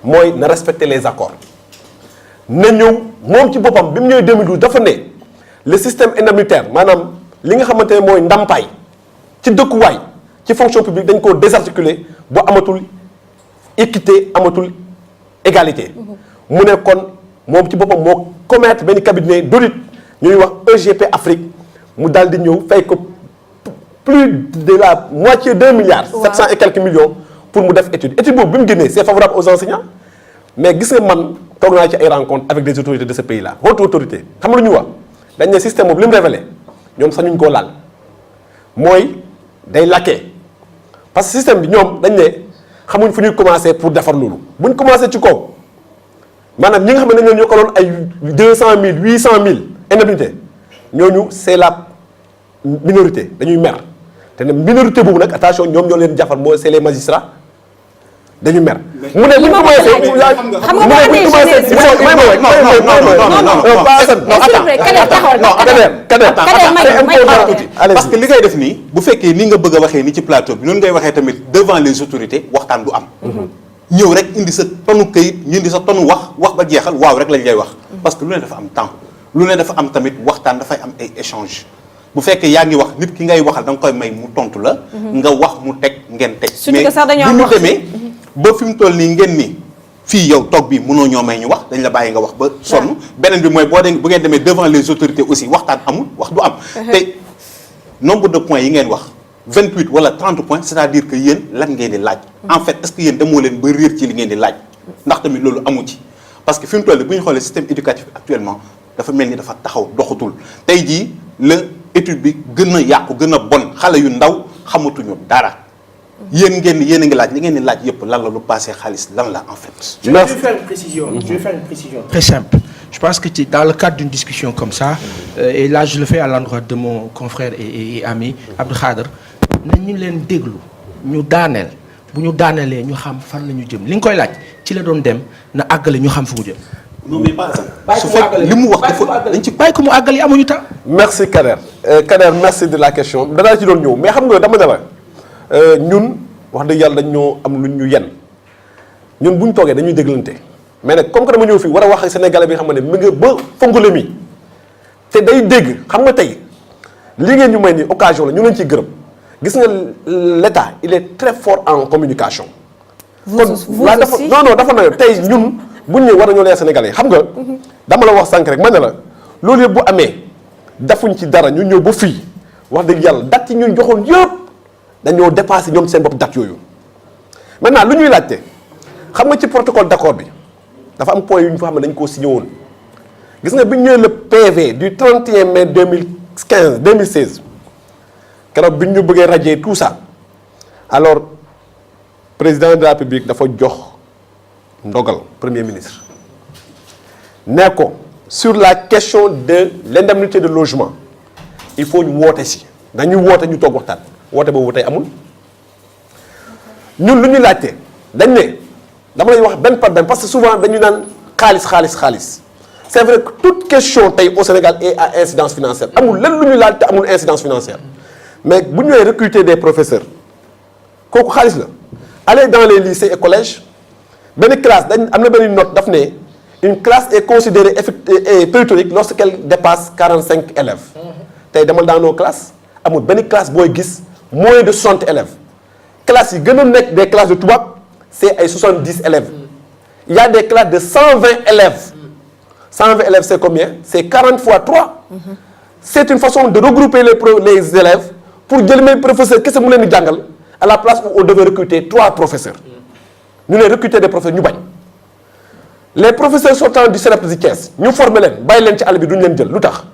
mooy na respecter les accords na ñëw moom ci boppam bi mu ñëwee 2012 dafa ne le système indemnitaire maanaam li nga xamante ne mooy ndàmpaay ci dëkkuwaay ci fonction publique dañ koo désarticuler ba amatul équité amatul égalité mu ne kon moom ci boppam moo commettre benn cabinet d'audit ñuy wax EGP Afrique mu daal di ñëw fay ko plus de la moitié 2 milliards 700 et quelques millions pour mu def étude boobu bi mu génnee c'est favorable aux enseignants mais gis nga man toog naa ci ay rencontres avec des autorités de ce pays là haute autorité xam nga lu ñu wax dañ ne système boobu li mu révélé ñoom sañuñ koo laal mooy day lakkee parce que système bi ñoom dañ ne xamuñ fu ñuy commencer pour defar loolu buñ commencer ci kaw maanaam ñi nga xam ne dañoo yokkaloon ay 200 000 800 000 indemnité ñooñu c'est la minorité dañuy mer te ne minorité boobu nag attention ñoom ñoo leen jàppal mooy c'est les magistrats dañu mer. mu ne bu ñu commencé xam nga boo nee jeunesse parce que li ngay def nii bu fekkee ni nga bëgg a waxee ni ci plateau bi noonu ngay waxee tamit devant les autorités waxtaan du am. ñëw rek indi sa tonu këyit ñu indi sa tonu wax ba jeexal waaw rek lañ lay wax. parce que lu ne dafa am temps lu ne dafa am tamit waxtaan dafay am ay échange bu fekkee yaa ngi wax nit ki ngay waxal da nga koy may mu tontu la. nga wax mu teg ngeen teg. surtout que sax dañoo am mais bu ñu demee ba fi mu toll nii ngeen ni fii yow toog bi mënoo ñoo may ñu wax dañ la bàyyi nga wax ba sonn. beneen bi mooy bu ngeen demee devant les autorités aussi waxtaan amul wax du am. te nombre de points yi ngeen wax 28 wala 30 points c'est-à-dire que yéen lan ngeen di laaj. en fait est-ce que yéen demoo leen ba réer ci li ngeen di laaj ndax tamit loolu amu ci parce que fi mu toll nii bu ñu xoolee système éducatif actuellement dafa mel ni dafa taxaw doxatul tey jii la étude bi gën a yàqu gën a bon xale yu ndaw xamatuñu dara. yéen a ngi laaj li ngeen di laaj yëpp lan la lu passé xaalis lan la en fait. Je vais faire une précision très simple. Je pense que dans le cadre d'une discussion comme ça et là je le fais à l'endroit de mon confrère et ami Abdou Khadre nañu leen déglu ñu daaneel bu ñu daaneelee ñu xam fan la ñu jëm li nga koy laaj ci la doon dem na àggale ñu xam fu mu jëm. non mais pas ça. su fekkee li mu wax dafa dañ ci bàyyi ko mu àggali amuñu temps. merci Kader Kader merci de la question danaa ci doon ñëw mais xam nga dama ne la ñun wax dëgg yàlla dañ ñoo am lu ñu yen ñun bu ñu toogee dañuy déglante mais nag comme que dama ñëw fii war a wax ak sénégalais bi nga xam ne mi nga ba fongole mi te day dégg xam nga tey li ngeen ñu may ni occasion la ñu leen ciy gërëm gis nga l'État il est très fort en communication. vous dafa aussi non dafa na tey ñun bu ñu war a ñoo lee sénégalais xam nga dama la wax sànq rek ma ne la loolu yëpp bu amee defuñ ci dara ñu ñëw ba fii wax dëgg yàlla date yi ñun joxoon yëpp dañoo dépassé ñoom seen bopp date yooyu maintenant lu ñuy laajte xam nga ci protocole d'accord bi dafa am point yu ñu fa xam ne dañ koo signé woon gis nga bi ñu ñëwee le PV du 31 mai 2016 keroog bi ñu bëggee radier tout ça alors président de la République dafa jox ndogal premier ministre ne ko sur la question de l'indemnité de logement il faut ñu woote si dañuy woote ñu toog waxtaan woote boobu tey amul ñun lu ñuy laajte dañ ne dama lay wax benn par benn parce que souvent dañu naan xaalis c'est vrai que toute question tey au Sénégal est à incidence financière amul lenn lu ñuy laaj te amul incidence financière mais bu ñu nee recruter des professeurs kooku xaalis la aller dans les lycées et collèges benn classe dañ am na benn note daf ne une classe est considérée pléthorique lorsqu'elle dépasse 45 élèves tey demal dans nos classes amul benn classe booy gis moins de 60 élèves classes yi gën a nekk des classes de tubaab c'est ay 70 élèves il y a des classes de 120 élèves 120 élèves c'est combien c'est 40 fois 3 c'est une façon de regrouper les élèves pour jël même professeur kese mu leen di jàngal à la place où on devait recruter 3 professeurs ñu ne recruter des professeurs ñu bañ les professeurs sortant du CNEPS di Thiès ñu former leen bàyyi leen ci àll bi duñu leen jël lu tax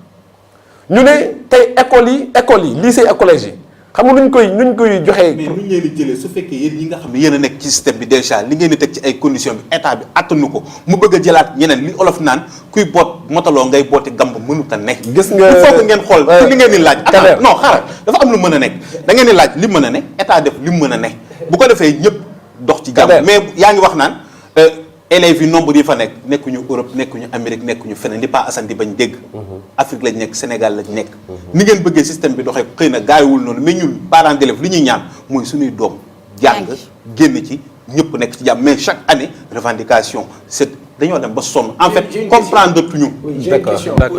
ñu ne tey écoles yi lycée et collège yi xam nga nuñ koy joxee. mais nuñ leen di jëlee su fekkee yéen ñi nga xam ne yéen a nekk ci système bi déjà li ngeen di teg ci ay conditions bi état bi attanu ko mu bëgg a jëlaat ñeneen li olof naan kuy boot motaloo ngay booti gamb mënut a nekk. gis nga il faut que ngeen xool ci li ngeen di laaj. attends non xaaral dafa am lu mën a nekk da ngeen di laaj li mën a nekk état def li mu mën a nekk bu ko defee ñëpp dox ci jàmm. mais yaa ngi wax naan élèves yi nombre yi fa nekkuñu Europe nekkuñu Amérique nekkuñu feneen li pas Assane di bañ dégg. Afrique lañ nekk Sénégal lañ nekk. ni ngeen bëggee système bi doxee xëy na gaayuwul noonu mais ñun parents d'élèves li ñuy ñaan mooy suñuy doom. jàng génn ci ñëpp nekk ci jàmm mais chaque année revendication c'est dañoo dem ba sonn en fait comprendre tuñu.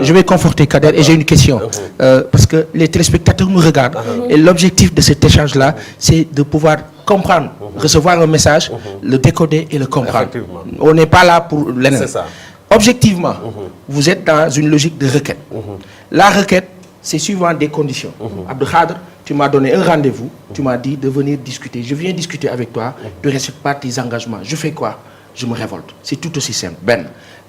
Je vais conforter Kader et j'ai une question parce que les téléspectateurs nous regardent et l'objectif de cet échange-là c'est de pouvoir comprendre, recevoir un message, le décoder et le comprendre. On n'est pas là pour leneen. C'est ça. Objectivement, vous êtes dans une logique de requête. La requête, c'est suivant des conditions. Abdou Khadre, tu m'as donné un rendez-vous, tu m'as dit de venir discuter. Je viens discuter avec toi, tu ne respectes pas tes engagements. Je fais quoi? Je me révolte. C'est tout aussi simple.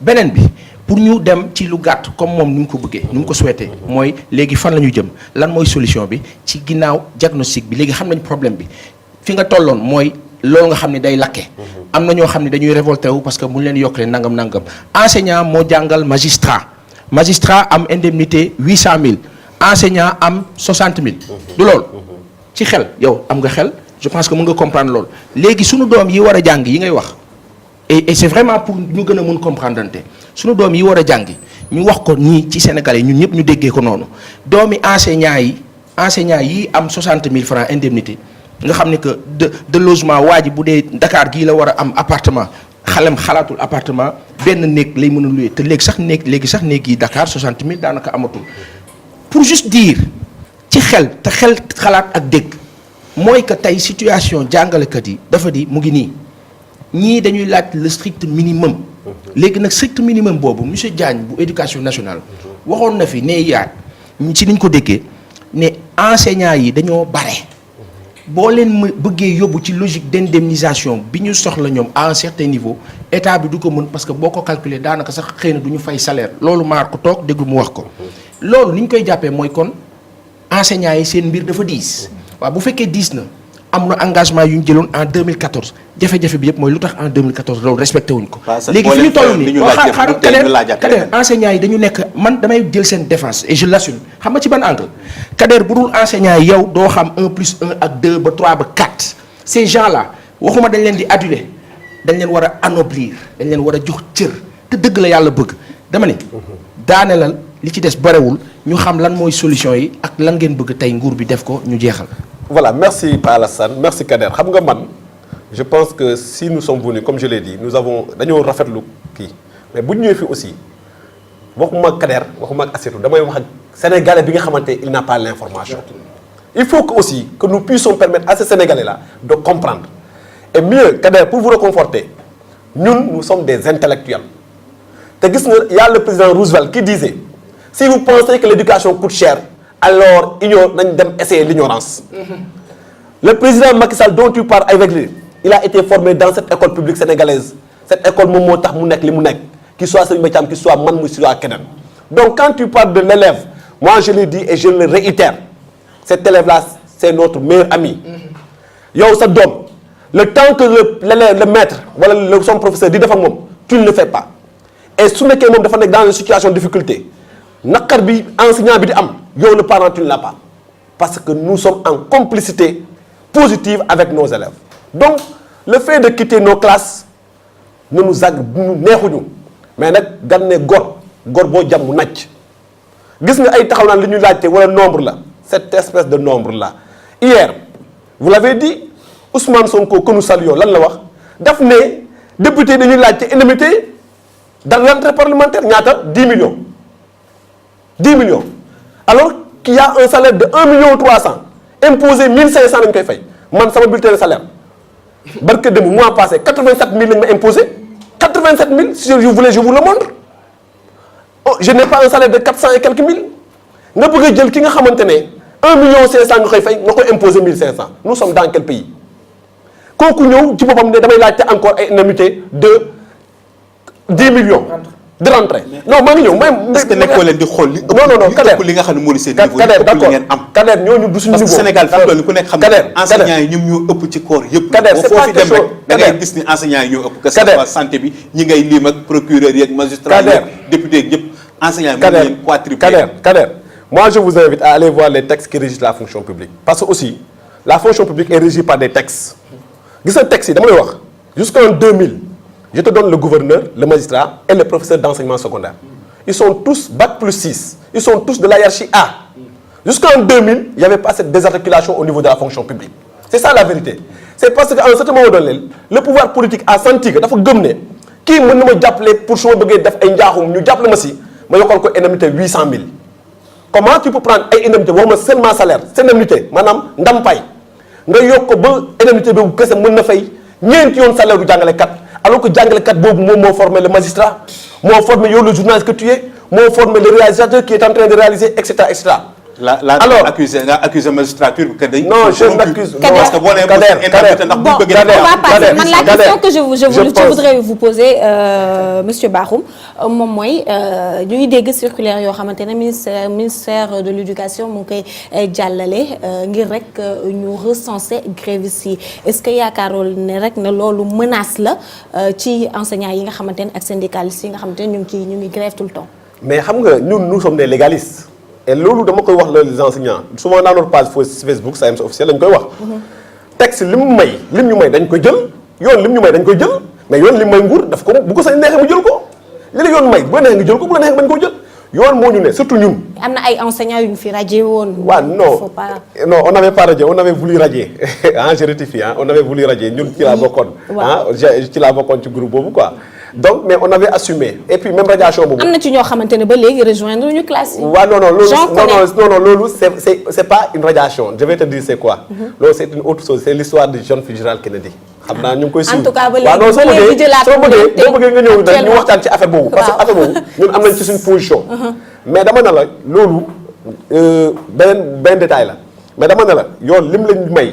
Beneen bi pour ñu dem ci lu gàtt comme moom ni mu ko bëggee ni mu ko souhaité mooy léegi fan la ñu jëm lan mooy solution bi ci ginnaaw diagnostic bi léegi xam nañ problème bi fi nga tolloon mooy loolu nga xam ne day lakke am na ñoo xam ne dañuy révolté wu parce que bu ñu leen yokkalee nangam enseignant moo jàngal magistrat am indemnité 800 000 enseignant am 60 000 du loolu ci xel yow am nga xel je pense que mën nga comprendre loolu léegi sunu doom yi war a jàng yi ngay wax et c'est vraiment pour ñu gën a mun comprendre ante sunu doom yi war a jàngi ñu wax ko nii ci Sénégalais ñun ñëpp ñu déggee ko noonu doomi enseignants yi am 60 000 francs indemnité nga xam ne que de logement waa ji bu dee Dakar gii la war a am appartement xalaatul appartement benn néeg lay mën a louer te léegi sax néeg yi Dakar 60 000 daanaka amatul pour juste dire ci xel xalaat ak dégg mooy que tey situation jàngalekat yi dafa di mu ngi nii ñii dañuy laaj le strict minimum léegi nag strict minimum boobu monsieur Diagne bu éducation nationale waxoon na fi ne yaat ci niñ ko déggee ne enseignants yi dañoo bare boo leen bëggee yóbbu ci logique d'indemnisation bi ñu soxla ñoom à un certain niveau état bi du ko mën parce que boo ko calculer daanaka sax xëy na du ñu fay salaire loolu maar ko toog déglu mu wax ko loolu ni ñu koy jàppee mooy kon enseignants yi seen mbir dafa diis waaw bu fekkee diis na am na engagement yu ñu jëloon en 2014 jafe-jafe bi yëpp mooy lu tax en 2014 loolu respecté wuñ ko. léegi fi ñu toll nii xaaral Kader enseignants yi dañu nekk man damay jël seen défense et je l'assume xam nga ci ban angle Kader bu dul enseignants yi yow doo xam 1+1 ak 2 ba 3 ba 4 ces gens là waxuma dañ leen di aduler dañ leen war a anoblir dañ leen war a jox cër te dëgg la yàlla bëgg dama ne daanelal li ci des barewul ñu xam lan mooy solution yi ak lan ngeen bëgg tey nguur bi def ko ñu jeexal. Voilà, merci Pa Alassane, merci Kader. Xam nga man, je pense que si nous sommes venus, comme je l'ai dit, nous avons dañoo rafetlu kii mais bu ñu ñëwee fii aussi waxuma ak Kader waxuma ak Assetou damay wax ak Sénégalais bi nga xamante il n'a pas l'information. Il faut que aussi que nous puissions permettre à ces Sénégalais-là de comprendre. Et mieux, Kader, pour vous réconforter, nous sommes des intellectuels. Te gis nga y a le président Roosevelt qui disait si vous pensez que l'éducation coûte cher, alors nañ dem essayer l'ignorance. Le président Macky Sall dont tu parles avec lui, il a été formé dans cette école publique sénégalaise. Cette école moom moo tax mu nekk li mu nekk qu'il soit Serigne Mbaye Thiam, qu'il soit man mu soit keneen. Donc quand tu parles de l'élève, moi je le dis et je le réitère, cet élève-là c'est notre meilleur ami. Yow sa doom le temps que le maître wala son professeur di def ak moom tu ne le fais pas. Et su nekkee moom dafa nekk dans une situation de difficulté naqar bi enseignant bi di am yow le parent tu ne l'as pas parce que nous sommes en complicité positive avec nos élèves. Donc le fait de quitter nos classes ne nous neexuñu mais nag gan ne gor boo jam mu nacc gis nga ay taxaw naan li ñuy laajte wala nombre la cette espèce de nombre là. Hier vous l'avez dit Ousmane Sonko que nous saluons lan la wax daf ne député dañuy laajte indemnité dans l'entrée parlementaire ñaata 10 millions. 10 millions alors qu'il y a un salaire de 1,3 million imposé 1500 lañ koy fay man sama bulletin de salaire barke dem mois passé 87 000 lañ ma imposé 87 000 si je voulais je vous le montre oh je n'ai pas un salaire de 400 et quelques mille nga bëgg a jël ki nga xamante ne 1,5 million nga koy fay nga koy imposé 1500 nous sommes dans quel pays kooku ñëw ci boppam ne damay laajte encore ay indemnité de 10 millions. de rentrée non maa ngi ñëw même. est-ce que nekkoo leen di xool li ëpp li nga xam ne moo di seen niveau Kader d'accord ngeen am. Kader ñooñu du suñu niveau parce que Sénégal fi mu toll nii ku nekk xam ne enseignants yi ñoom ñoo ëpp ci corps yëpp. Kader c'est pas dem rek da ngay gis ni enseignants yi ñoo ëpp. que ce soit santé bi ñi ngay lim ak procureur yeeg magistrat yeeg député yeeg ñëpp enseignants yi mën leen quadruplé. Kader moi je vous invite à aller voir les textes qui régissent la fonction publique parce que aussi la fonction publique est régie par des textes gis nga textes yi dama lay wax jusqu'en 2000 je te donne le gouverneur le magistrat et le professeur d'enseignement secondaire. Ils sont tous Bac+6. Ils sont tous de la hiérarchie A. Jusqu'en 2000, il n'y avait pas cette désarticulation au niveau de la fonction publique. C'est ça la vérité. C'est parce qu'à un certain moment donné, le pouvoir politique a senti que dafa gëm ne kii mën na ma jàppale pour su ma bëggee def ay njaaxum ñu jàppale ma si ma yokkal ko indemnité 800 000. Comment tu peux prendre ay indemnité waxuma seulement salaire c'est indemnité maanaam ndampaay nga yokk ko ba indemnité boobu kese mën na fay ñeenti yoon salaire du jàngalekat alors que jàngalekat boobu moom moo formé le magistrat moo formé yow le journaliste que tu es moo formé le réalisateur qui est en train de réaliser et cetera et cetera. alors accusé magistrature bi que day. non je n'accuse non parce que boo nee indemnité ndax bu ñu bëggee. on va passer man la question que je voudrais vous poser monsieur Bakhoum moom mooy ñu ngi dégg circulaire yoo xamante ne ministère de l'éducation mu ngi koy jàllale ngir rek ñu recenser grévistes yi est-ce que yaakaaroon ne rek ne loolu menace la ci enseignants yi nga xamante ne ak syndicalistes yi nga xamante ne ñu ngi grève tout le temps. mais xam nga ñun nous sommes des légalistes. et loolu dama koy wax les enseignants souvent dans notre page Facebook SAEMS officiel lañ koy wax. texte lim ñu may dañ koy jël yoon lim ñu may dañ koy jël mais yoon lim may nguur daf ko bu ko sañ neexee mu jël ko li la yoon may bu la neexee nga jël ko bu la neexee bañ koo jël yoon moo ñu ne surtout ñun. am na ay enseignants yu ñu fi radié woon. waaw non non on n'avait pas radié on avait voulu radier ah je rectifie on avait voulu radier ñun ci laa bokkoon. ah ci laa bokkoon ci groupe boobu quoi. donc mais on avait assumé et puis même radiation boobu. am na ci ñoo xamante ne ba léegi rejoindre ñu classe yi. waaw non loolu c'est pas une radiation je vais te dire c'est quoi. loolu c'est une autre chose c'est l'histoire de John Fitzgerald Kennedy. xam naa ñu ngi koy suivre en tout cas ba léegi jëlaat soo bëggee nga ñëw nag ñu waxtaan ci affaire boobu. parce que affaire boobu ñun am nañ ci suñu position. mais dama ne la loolu benn détail la mais dama ne la yoon lim lañ may.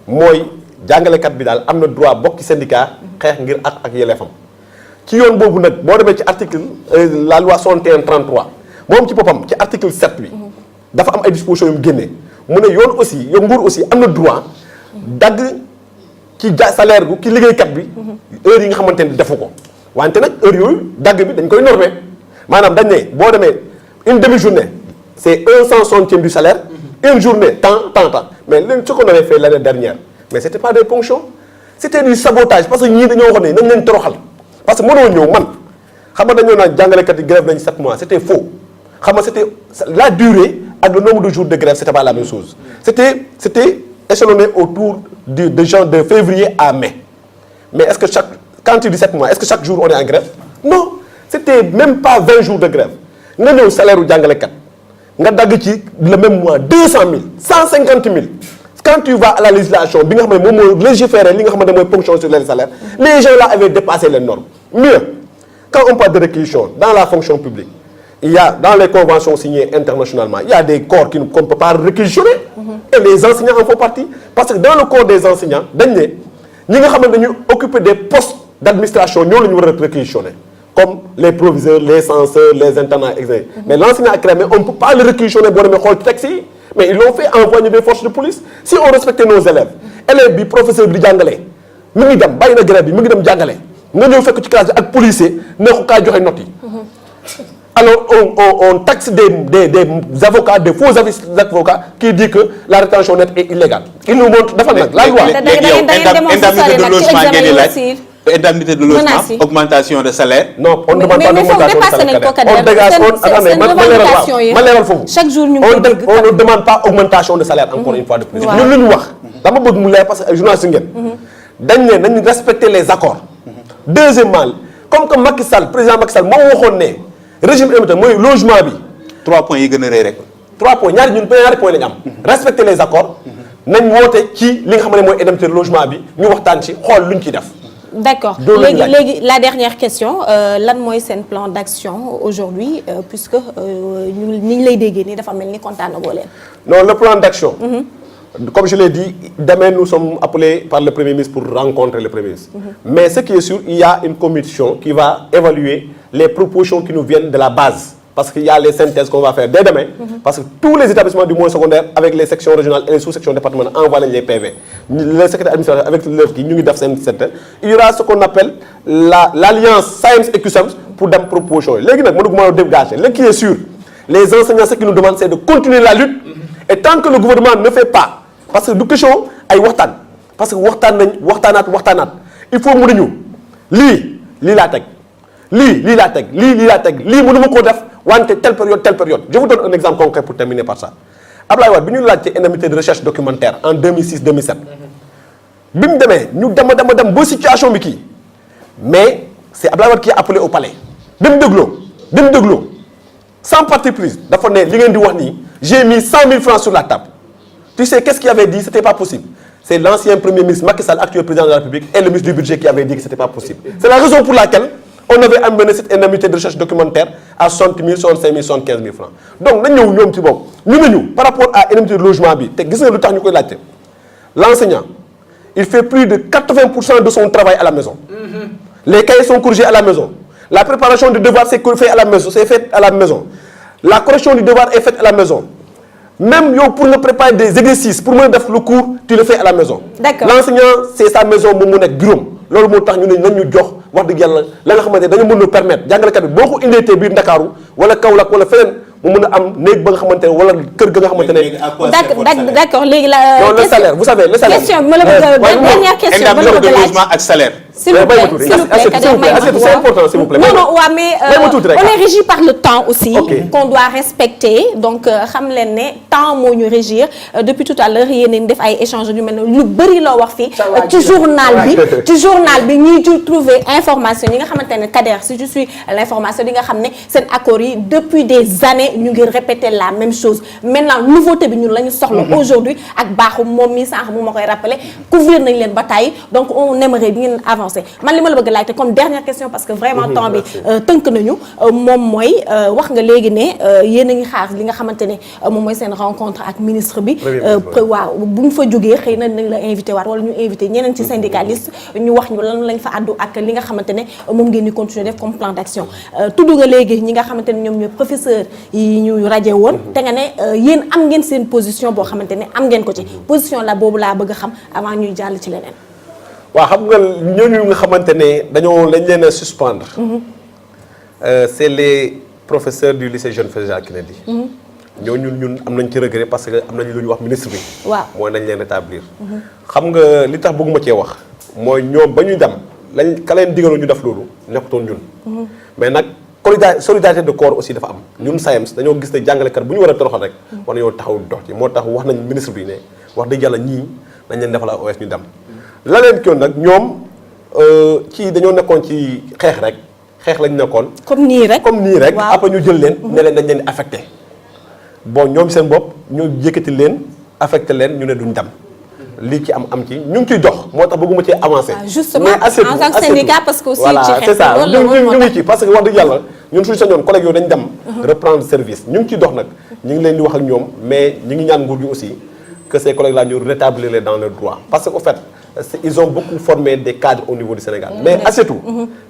mooy jàngalekat bi daal am na droit bokk ci syndicat xeex ngir ak yelleefam. ci yoon boobu nag boo demee ci article la loi 61-33 moom ci boppam ci article 7 bi. dafa am ay dispositions yu mu génnee mu ne yoon aussi nguur aussi am na droit dagg. ci salaire gu ki liggéeykat bi heure yi nga xamante ni defu ko wante nag heure yooyu dagg bi dañ koy normé maanaam dañ ne boo demee une demi-journée c'est 1/160 du salaire une journée temps mais leen ce qu'on avait fait l'année dernière mais c'était pas des ponctions c'était du sabotage parce que ñii dañoo waxoon ne nañ leen toroxal parce que mënoo ñëw man xam nga dañoo naan jàngalekat yi grève nañ 7 mois c'était faux xam nga c'était la durée ak le nombre de jours de grève c'était pas la même chose c'était échelonné autour de février à mai. Mais est-ce que quand tu dis 7 mois, est-ce que chaque jour on est en grève? Non, c'était même pas 20 jours de grève. Nous avons un salaire au Djangalekat. Nous avons le même mois 200 000, 150 000. Quand tu vas à la législation, légiférer, ponction sur les salaires, les gens là avaient dépassé les normes. Mieux, quand on parle de réquisition dans la fonction publique, il y a dans les conventions signées internationalement, il y a des corps qu'on ne peut pas réquisitionner. Et les enseignants en font partie. Parce que dans le corps des enseignants, nous avons occupé des postes d'administration, nous avons réquisitionner. Comme les proviseurs, les censeurs, les internats, etc. Mais l'enseignant crémé, on ne peut pas le réquisitionner pour le texte. Mais ils l'ont fait envoyer des forces de police. Si on respectait nos élèves, élèves, professeurs de Djangalé, nous avons fait grève, nous avons Djangalé. Nous avons fait que classe avec policiers, nous avons fait notes. Alors on taxe des avocats, des faux avocats qui disent que la rétention nette est illégale. Ils nous montrent la loi. Indemnité de logement, augmentation de salaire. Non, on ne demande pas d'augmentation de salaire. On dégage, chaque jour, on ne demande pas augmentation de salaire, encore une fois de plus. Nous le voir. D'abord, parce que journaliste, nous respecter les accords. Deuxièmement, comme que Macky Sall, président Macky Sall, moi, on est régime émetteur, moi, logement, 3 points, il y a 3 points, ñaari points. Respecter les accords. Nous avons ci li nga xam ne mooy indemnité de logement bi ñu waxtaan ci xool luñ ci def. D'accord. La dernière question, lan mooy seen plan d'action aujourd'hui puisque ñu ngi lay déggee nii dafa mel ni kontaan na boo leen. Non, le plan d'action. Comme je l'ai dit, demain nous sommes appelés par le Premier ministre pour rencontrer le Premier ministre. Mais ce qui est sûr, il y a une commission qui va évaluer les propositions qui nous viennent de la base. Parce qu'il y a les synthèses qu'on va faire dès demain. Parce que tous les établissements du moyen secondaire, avec les sections régionales et les sous-sections départementales, envoient les PV. Le secrétaire administratif, avec l'œuvre qui nous il y aura ce qu'on appelle l'alliance Science et QSAMS pour des propositions. Ce qui est sûr, les enseignants, ce qu'ils nous demandent, c'est de continuer la lutte. Et tant que le gouvernement ne fait pas, parce que nous question ay waxtaan parce que waxtaanaat il faut mu ñu lii laa teg lii mënu ma koo def wante telle période je vous donne un exemple concret pour terminer par ça Ablaye Wade bi ñu laajte indemnité de recherche documentaire en 2006-2007 bi mu demee ñu dem ba situation bi kii mais c'est Ablaye Wade qui a appelé au palais bi mu dégloo sans parti prise dafa ne li ngeen di wax nii j'ai mis 100 000 francs sur la table. Tu sais qu'est-ce qu'il avait dit? C'était pas possible. C'est l'ancien Premier ministre Macky Sall, actuel président de la République, et le ministre du Budget qui avait dit que c'était pas possible. C'est la raison pour laquelle on avait amené cette indemnité de recherche documentaire à 60 000, 65 000, 75 000 francs. Donc, nous, par rapport à l'indemnité de logement, l'enseignant, il fait plus de 80% de son travail à la maison. Les cahiers sont corrigés à la maison. La préparation du devoir, c'est fait à la maison. C'est fait à la maison. La correction du devoir est faite à la maison. Même pour ne préparer des exercices, pour me faire le cours, tu le fais à la maison. D'accord. L'enseignant, c'est sa maison, mon bureau. Lors du temps, nous nous permettre. Jàngalekat bi boo ko indee biir Ndakaaru wala Kaolack wala feneen mu mën a am néeg ba nga xamante ne wala kër ga nga xamante ne. d'accord léegi la. non le salaire vous savez le salaire. question bi ma la bëgg dernière question bi ma la bëgg laaj ak salaire. s'il vous plaît c'est important s'il vous plaît. non waaw mais on est régi par le temps aussi. qu'on doit respecter donc xam leen ne temps moo ñu régir depuis tout à l'heure yéen a ngi def ay échanges yu mel ne lu bëri loo wax fii ci journal bi ñuy trouver information yi nga xamante ne Kader si je suis l'information di nga xam ne seen accords yi depuis des années ñu ngi répéter la même chose maintenant nouveauté bi ñun la ñu soxla aujourd'hui ak baaxu moom mi sànq mu ma koy rappeler couvrir nañ leen ba tey donc on aimerait bien avancer man li ma la bëgg laajte comme dernière question parce que vraiment temps bi tënk nañu moom mooy wax nga léegi ne yéen a ngi xaar li nga xamante ne moom mooy seen rencontre ak ministre bi waaw bu ñu fa jógee xëy na nañ la invité waat wala ñu invité ñeneen ci syndicaliste ñu wax ñu lan lañ fa àddu ak li nga xamante ne moom ngeen di continuer def comme plan d'action tudd nga léegi ñi nga xamante ne ñoom ñooy professeur yi ñu raje woon te nga ne yéen am ngeen seen position boo xamante ne am ngeen ko ci position la boobu laa bëgg a xam avant ñuy jàll ci leneen. waaw xam nga ñooñu nga xamante ne lañ leen a suspendre. c'est les professeurs du lycée Jeune Fédéral Kennedy. ñooñu ñun am nañ ci regret parce que am nañu lu ñu wax ministre bi. waaw mooy nañ leen rétablir. xam nga li tax bëgguma cee wax mooy ñoom ba ñuy dem ka leen digaloon ñu def loolu nekkutoon ñun. mais nag solidarité de corps aussi dafa am ñun SAEMS dañoo gis ne jàngalekat bu ñu war a toroxal rek. war nañoo taxaw dox ci moo tax wax nañ ministre bi ne wax dëgg yàlla ñii nañ leen defal OS ñu dem. la leen koon nag ñoom dañoo nekkoon ci xeex lañ nekkoon. comme nii rek après ñu jël leen. ne leen dañ leen affecté. bon ñoom seen bopp ñu yëkkati leen affecté leen ñu ne duñ dem lii ci am ci ñu ngi ciy dox moo tax bëgguma ci avancer. justement en tant que syndicat parce que aussi ci xeex c'est ça ñu ngi ci parce que wax dëgg yàlla ñun suñu sañoon collègues yooyu dañ dem. reprendre service ñu ngi ciy dox nag ñu ngi leen di wax ak ñoom mais ñu ngi ñaan nguur gi aussi que ces collègues là ñu rétablir les dans le droit parce que au fait ils ont beaucoup formé des cadres au niveau du Sénégal. mais assez tout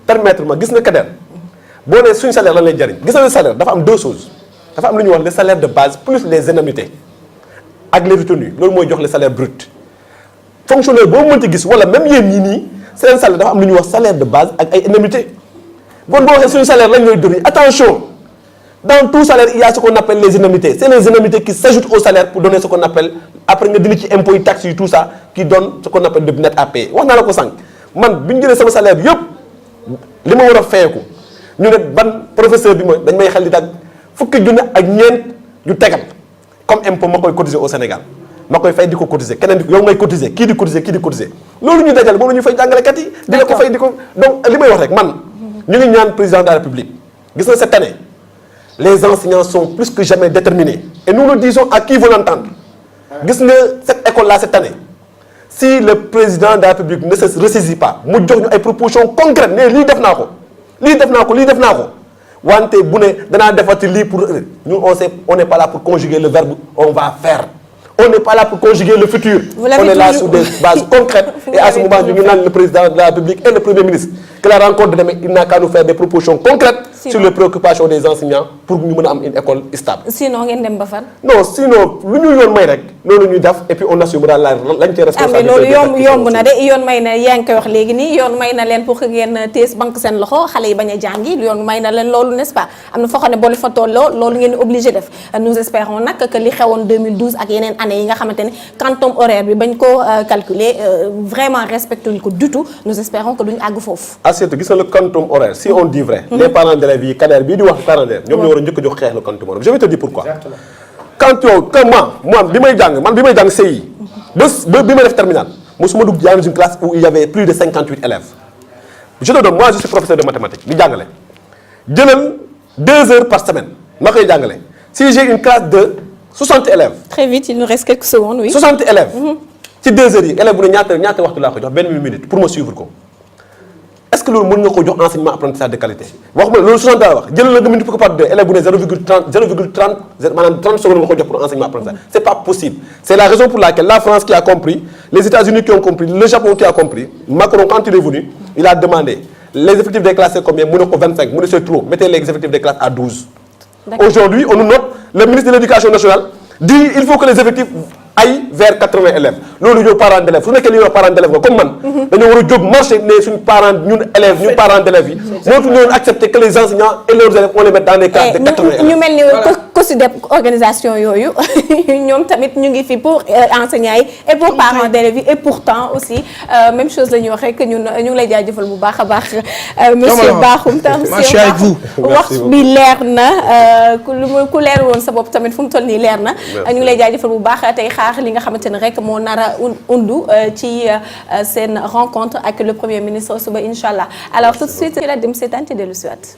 permettre ma gis nga Kader boo nee suñu salaire lan lay jariñ gis nga le salaire dafa am deux choses dafa am lu ñuy wax le salaire de base plus les indemnités ak les retenues loolu mooy jox le salaire brut. fonctionnaire boo mënti gis wala même yéen ñii nii seen salaire dafa am lu ñuy wax salaire de base ak ay indemnités bon boo waxee suñu salaire lañ ñooy dori attention dans tout salaire il y a ce qu'on appelle les indemnités c'est les indemnités qui s'ajoutent au salaire pour donner ce qu'on appelle après nga dindi ci impôts yi taxes yi tout ça qui donne ce qu'on appelle le net à payer wax naa la ko sànq man bi ñu jëlee sama salaire yëpp li ma war a fayeeku ñu ne ban professeur bi dañ may xel di dag fukki junne ak ñeent yu tegal comme impôt ma koy cotiser au Sénégal ma koy fay di ko cotiser keneen di yow ngay cotiser kii di cotiser loolu ñu dajale moom la ñu fay jàngalekat yi di la ko fay di ko donc li may wax rek man ñu ngi ñaan président de la République gis na cette année les enseignants sont plus que jamais déterminés et nous le disons à qui veut l'entendre gis nga cette école là cette année si le président de la République ne se ressaisit pas mu jox ñu ay propositions concrètes ne lii def naa ko wante bu ne danaa defati lii pour ñun on n'est pas là pour conjuguer le verbe on va faire on n'est pas là pour conjuguer le futur on est là sur des bases concrètes et à ce moment ñu ngi naan le président de la République et le premier ministre que la rencontre de demain il n'a qu'à nous faire des propositions concrètes sur les préoccupations des enseignants pour ñu mën a am une école stable. sinon ngeen dem ba fan. non sinon lu ñu yoon may rek loolu ñuy def et puis on assumera lañ ci responsabilité. loolu yomb na de yoon may na yaa ngi koy wax léegi nii yoon may na leen pour que ngeen tees banque seen loxo xale yi bañ a jàngi yoon may na leen loolu n'est-ce pas am na foo xam ne boo leen fa tolloo loolu ngeen obligé def nous espérons nag que li xewoon 2012 ak yeneen année yi nga xamante ne quantum horaire bi bañ ko calculer vraiment respecté wuñ ko du tout nous espérons que duñu àgg foofu. assiette gis nga le quantum horaire si on dit vrai. les parents d'élèves yi Kader bii di wax parents d'élèves ñoom ñoo war a njëkk a jox xeex le quantum horaire je vais te dire pourquoi. quand yow que moi bi may jàng CI ba bi may def terminale mosuma dugg dans une classe où il y avait plus de 58 élèves je te donne moi je suis professeur de mathématiques di jàngale jëlal 2 heures par semaine ma koy jàngale si j'ai une classe de 60 élèves. très vite il nous reste quelques secondes oui. 60 élèves. ci 2 heures yi élève bu ne ñaata waxtu laa ko jox benn minute pour ma suivre ko est-ce que loolu mën nga ko jox enseignement apprentissage de qualité waxuma loolu 60 la wax jëlal la nga multiplier par 2 élève bu ne 0,30 maanaam 30 secondes nga ko jox pour enseignement apprentissage c'est pas possible c'est la raison pour laquelle la France qui a compris les États-Unis qui ont compris le Japon qui a compris Macron quand il est venu il a demandé les effectifs des classes c'est combien mu ne ko 25 mu ne c'est trop mettez les effectifs des classes à 12. Aujourd'hui on nous note le ministre de l'éducation nationale dit il faut que les effectifs aillent vers 80 élèves loolu yow parents d'élèves su nekkee li ñuy wax parents d'élèves nga comme man dañoo war a jóg marché ne suñu parents ñun élèves ñun parents d'élèves yi mootu ñoon accepter que les enseignants et leurs élèves on les met dans des classes de 80 élèves ñu mel ni COSYDEP organisation yooyu ñoom tamit ñu ngi fi pour enseignants yi et pour parents d'élèves yi et pourtant aussi même chose la ñuy wax rek ñun ñu ngi lay jaajëfal bu baax a baax monsieur Bakhoum tam wax bi leer na ku leer woon sa bopp tamit fu mu toll nii leer na ñu ngi lay jaajëfal bu baax tey xaar li nga xamante ne rek moo nar a undu ci seen rencontre ak le premier ministre suba incha allah alors tout de suite la dem seetaan ci dellu si waat